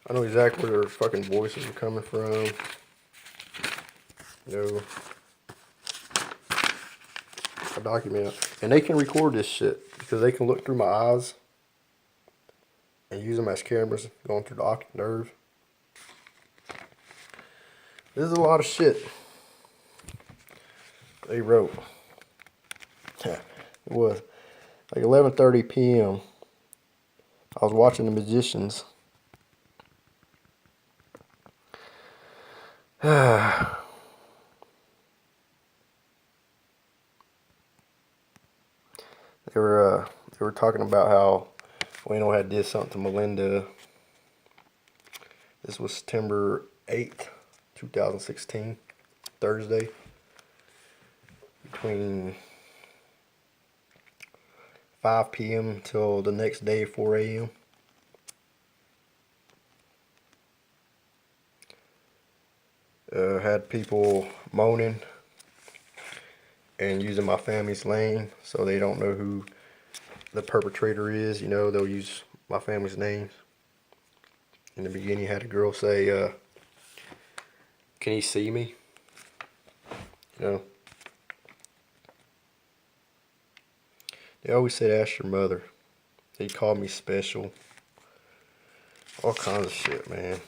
I know exactly where their fucking voices are coming from. I document it. And they can record this shit because they can look through my eyes and use them as cameras going through the optic nerve. This is a lot of shit they wrote. It was like 11:30 p.m. I was watching The Magicians. They were talking about how Wayno had did something to Melinda. This was September 8th, 2016, Thursday, between 5 p.m. till the next day, 4 a.m. Had people moaning and using my family's name so they don't know who the perpetrator is. They'll use my family's names. In the beginning, had a girl say, can you see me? They always said, ask your mother. They called me special. All kinds of shit, man.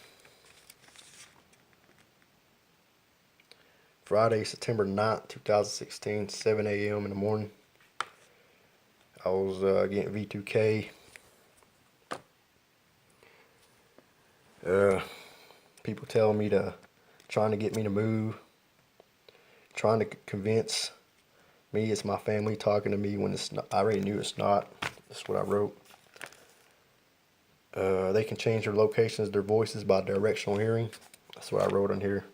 Friday, September 9th, 2016, 7 a.m. in the morning. I was getting V2K. People telling me trying to get me to move. Trying to convince me it's my family talking to me when it's not. I already knew it's not. That's what I wrote. They can change their locations, their voices by directional hearing. That's what I wrote on here.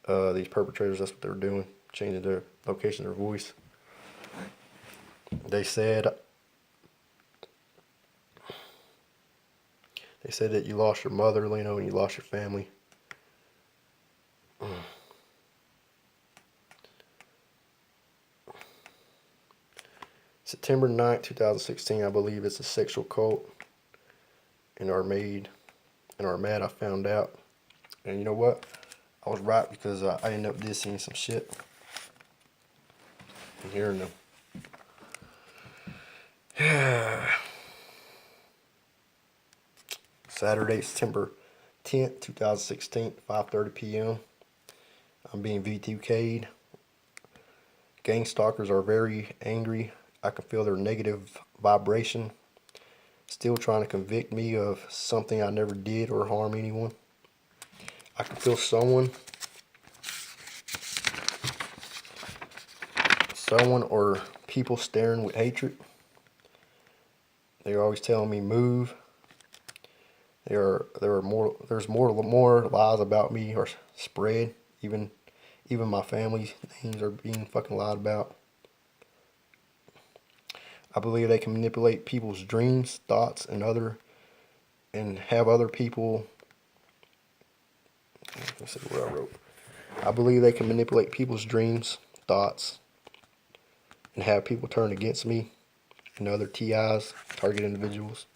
These perpetrators, that's what they were doing, changing their location, their voice. They said that you lost your mother, and you lost your family. September 9th, 2016, I believe it's a sexual cult in Armade. In Armade, I found out. And you know what? I was right because I ended up seeing some shit and hearing them. Saturday, September 10th, 2016, 5:30 p.m. I'm being V2K'd. Gang stalkers are very angry. I can feel their negative vibration. Still trying to convict me of something I never did or harm anyone. I can feel someone or people staring with hatred. They're always telling me move. There's more lies about me are spread. Even my family's names are being fucking lied about. I believe they can manipulate people's dreams, thoughts, and have other people. Let's see what I wrote. I believe they can manipulate people's dreams, thoughts, and have people turn against me and other TIs, target individuals.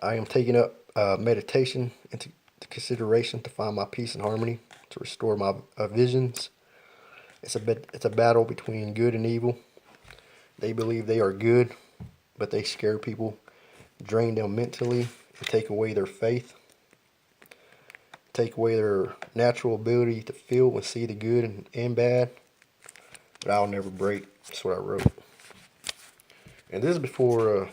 I am taking up meditation into consideration to find my peace and harmony, to restore my visions. It's a battle between good and evil. They believe they are good, but they scare people, drain them mentally, and take away their faith, take away their natural ability to feel and see the good and bad. But I'll never break. That's what I wrote. And this is before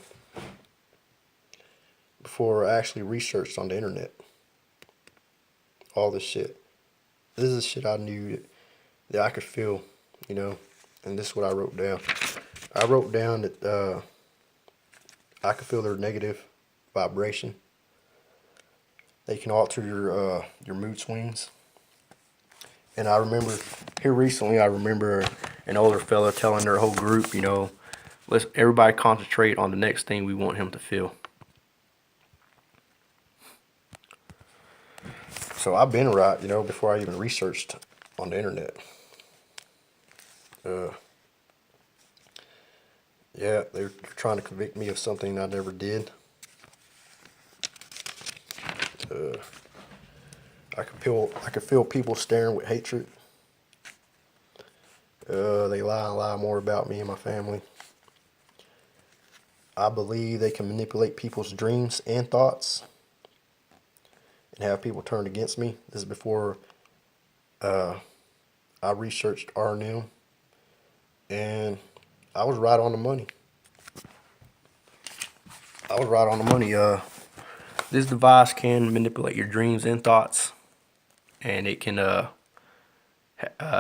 I actually researched on the internet all this shit. This is shit I knew that I could feel, you know. And this is what I wrote down. I wrote down that I could feel their negative vibration. They can alter your mood swings. And I remember here recently, an older fella telling their whole group, you know, let's everybody concentrate on the next thing we want him to feel. So I've been right, you know, before I even researched on the internet. Yeah, they're trying to convict me of something I never did. I could feel people staring with hatred. They lie more about me and my family. I believe they can manipulate people's dreams and thoughts and have people turn against me. This is before I researched R&M, and I was right on the money. This device can manipulate your dreams and thoughts, and it can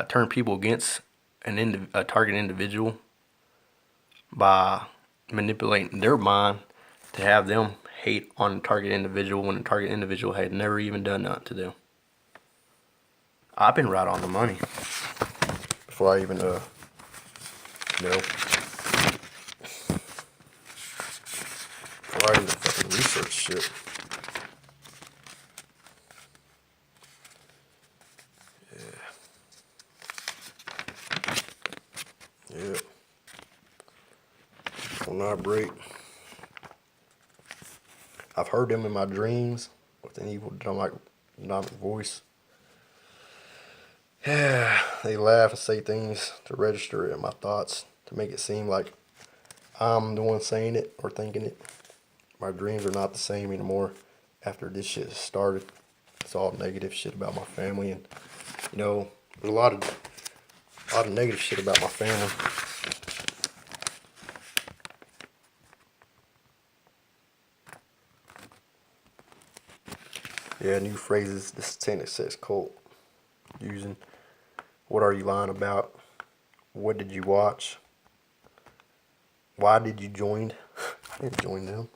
turn people against a target individual by manipulating their mind to have them hate on the target individual when the target individual had never even done nothing to them. I've been right on the money before I even fucking research shit. Yeah. Will not break. I've heard them in my dreams with an evil demonic voice. Yeah, they laugh and say things to register in my thoughts to make it seem like I'm the one saying it or thinking it. My dreams are not the same anymore after this shit has started. It's all negative shit about my family, and you know, there's a lot of negative shit about my family. Yeah, new phrases the satanic sex cult using. What are you lying about? What did you watch? Why did you join? I didn't join them.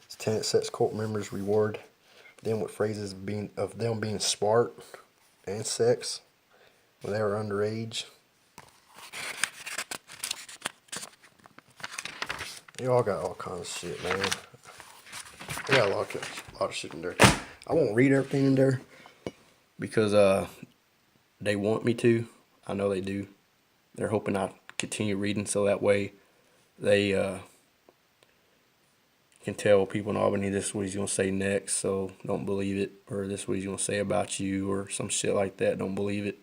Satanic sex cult members reward them with phrases of them being smart and sex when they were underage. They all got all kinds of shit, man. They got a lot of shit in there. I won't read everything in there because they want me to. I know they do. They're hoping I continue reading so that way they can tell people in Albany this is what he's going to say next, so don't believe it. Or this is what he's going to say about you or some shit like that. Don't believe it.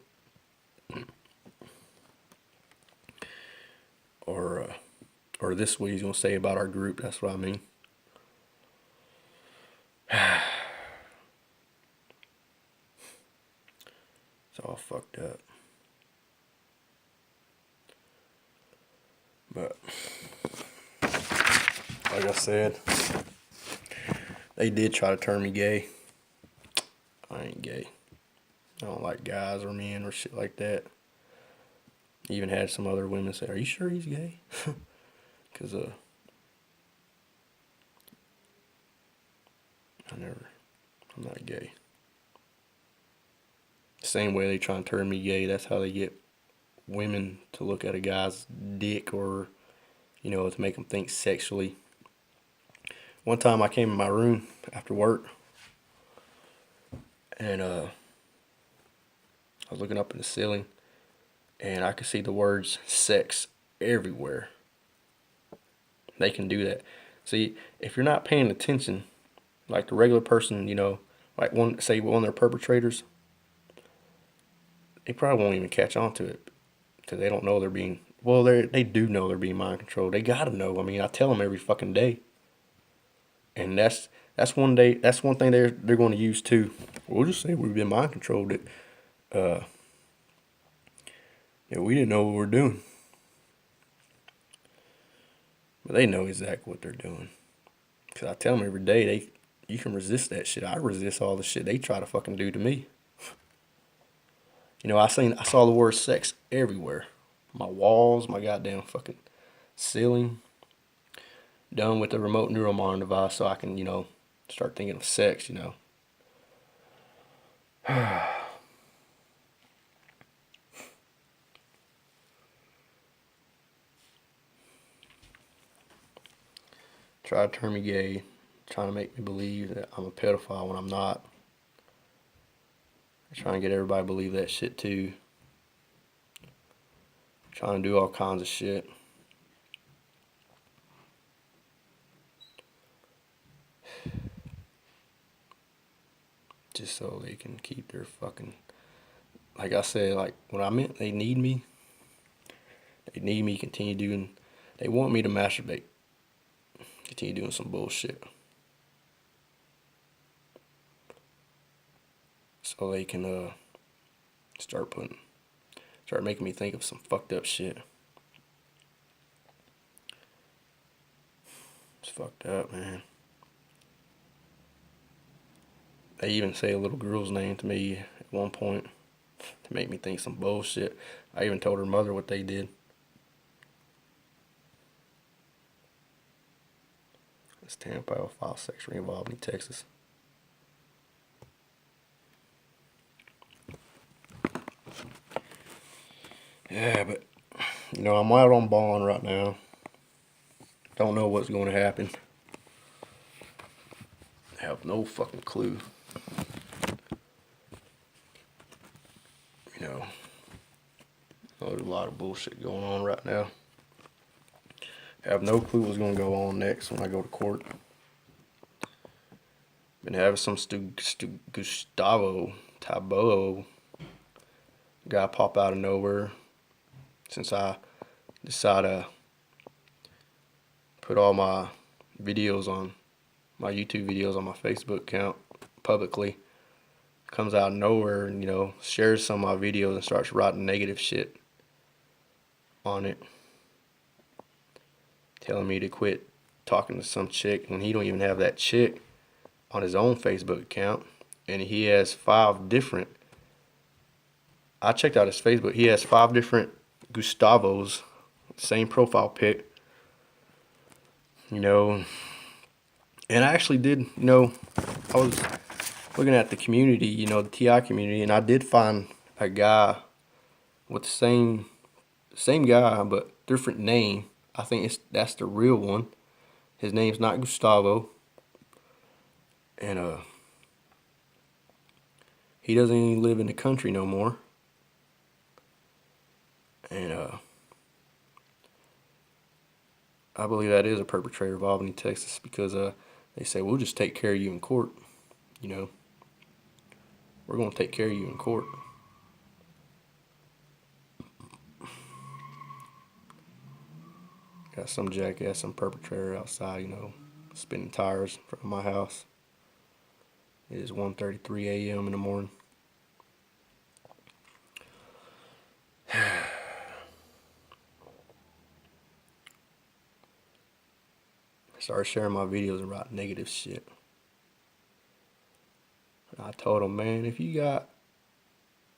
Or this is what he's going to say about our group. That's what I mean. It's all fucked up. But like I said, They did try to turn me gay. I ain't gay. I don't like guys or men or shit like that. Even had some other women say, "Are you sure he's gay?" Cause I'm not gay. Same way they try and turn me gay, that's how they get women to look at a guy's dick or, to make them think sexually. One time I came in my room after work and I was looking up in the ceiling and I could see the words sex everywhere. They can do that. See, if you're not paying attention, like the regular person, like one of their perpetrators, they probably won't even catch on to it because they don't know they're being. Well, they do know they're being mind controlled. They gotta know. I mean, I tell them every fucking day, and that's one day. That's one thing they're going to use too. We'll just say we've been mind controlled. Uh, we didn't know what we were doing, but they know exactly what they're doing. Cause I tell them every day you can resist that shit. I resist all the shit they try to fucking do to me. I saw the word sex everywhere. My walls, my goddamn fucking ceiling. Done with the remote neural monitor device so I can, start thinking of sex, Try to turn me gay, trying to make me believe that I'm a pedophile when I'm not. Trying to get everybody to believe that shit too. Trying to do all kinds of shit. Just so they can keep their fucking, like I said, like when I meant they need me continue doing, they want me to masturbate, continue doing some bullshit. So they can start making me think of some fucked up shit. It's fucked up, man. They even say a little girl's name to me at one point to make me think some bullshit. I even told her mother what they did. It's Tampa, file section of Albany, Texas. Yeah, but I'm out on bond right now. Don't know what's going to happen. I have no fucking clue. There's a lot of bullshit going on right now. I have no clue what's going to go on next when I go to court. Been having some Gustavo Tabo guy pop out of nowhere since I decided to put all my videos on my YouTube videos on my Facebook account publicly. Comes out of nowhere and shares some of my videos and starts writing negative shit on it, telling me to quit talking to some chick when he don't even have that chick on his own Facebook account, and he has 5 different. I checked out his Facebook. He has 5 different Gustavos, same profile pic. And I actually did. I was looking at the community, the TI community, and I did find a guy with the same guy but different name. I think that's the real one. His name's not Gustavo, and he doesn't even live in the country no more. And I believe that is a perpetrator of Albany, Texas, because they say we'll just take care of you in court. We're gonna take care of you in court. Got some jackass, some perpetrator outside, spinning tires in front of my house. It is 1:33 a.m. in the morning. I started sharing my videos and writing negative shit. I told him, man, if you got,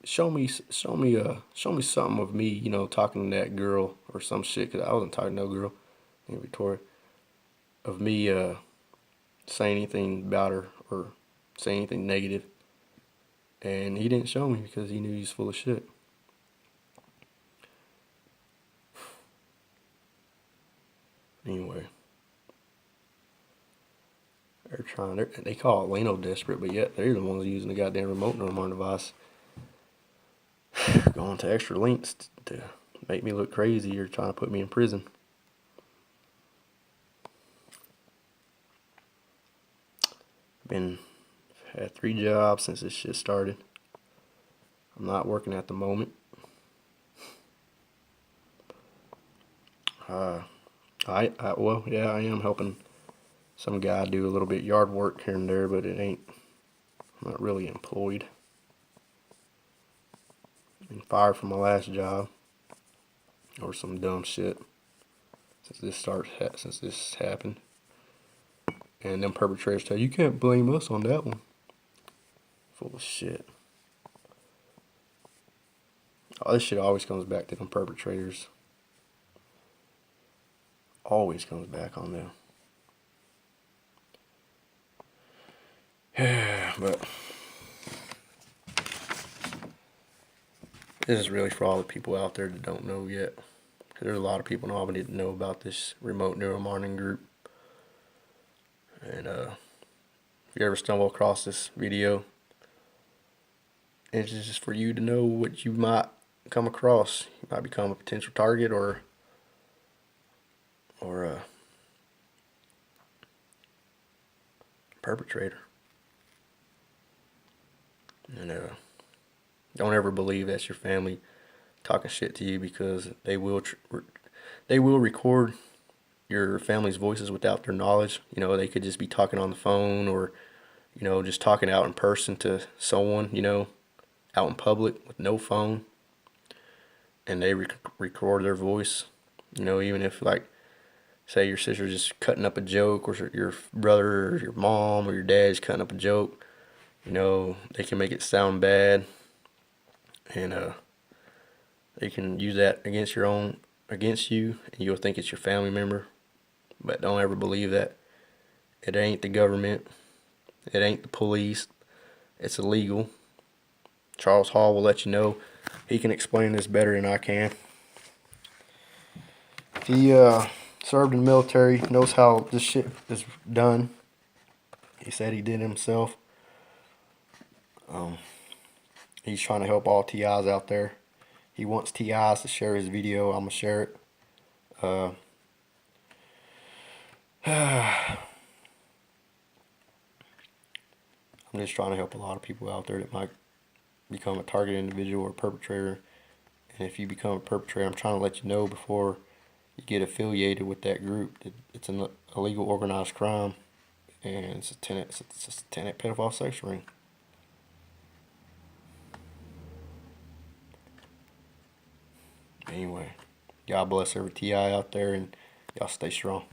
show me something of me, talking to that girl or some shit, cause I wasn't talking to no girl in Victoria, of me saying anything about her or saying anything negative. And he didn't show me because he knew he was full of shit. Anyway, they call it Leno desperate, but yet they're the ones using the goddamn remote on my device. Going to extra lengths to make me look crazy or trying to put me in prison. Had 3 jobs since this shit started. I'm not working at the moment. Well, yeah, I am helping some guy do a little bit yard work here and there, but I'm not really employed. Been fired from my last job or some dumb shit since this happened. And them perpetrators tell you can't blame us on that one. Full of shit. Oh, this shit always comes back to them perpetrators. Always comes back on them. But this is really for all the people out there that don't know yet. There's a lot of people in Albany that know about this remote neuromonitoring group. And if you ever stumble across this video, it's just for you to know what you might come across. You might become a potential target or a perpetrator. And don't ever believe that's your family talking shit to you, because they will record your family's voices without their knowledge. They could just be talking on the phone or just talking out in person to someone, out in public with no phone, and they record their voice. Even if, like, say your sister's just cutting up a joke, or your brother or your mom or your dad's cutting up a joke, they can make it sound bad, and they can use that against you, and you'll think it's your family member. But don't ever believe that. It ain't the government. It ain't the police. It's illegal. Charles Hall will let you know. He can explain this better than I can. He served in the military, knows how this shit is done. He said he did it himself. He's trying to help all TIs out there. He wants TIs to share his video. I'm going to share it. I'm just trying to help a lot of people out there that might become a target individual or perpetrator. And if you become a perpetrator, I'm trying to let you know before you get affiliated with that group that it's an illegal organized crime, and it's a tenant pedophile sex ring. Anyway, God bless every TI out there, and y'all stay strong.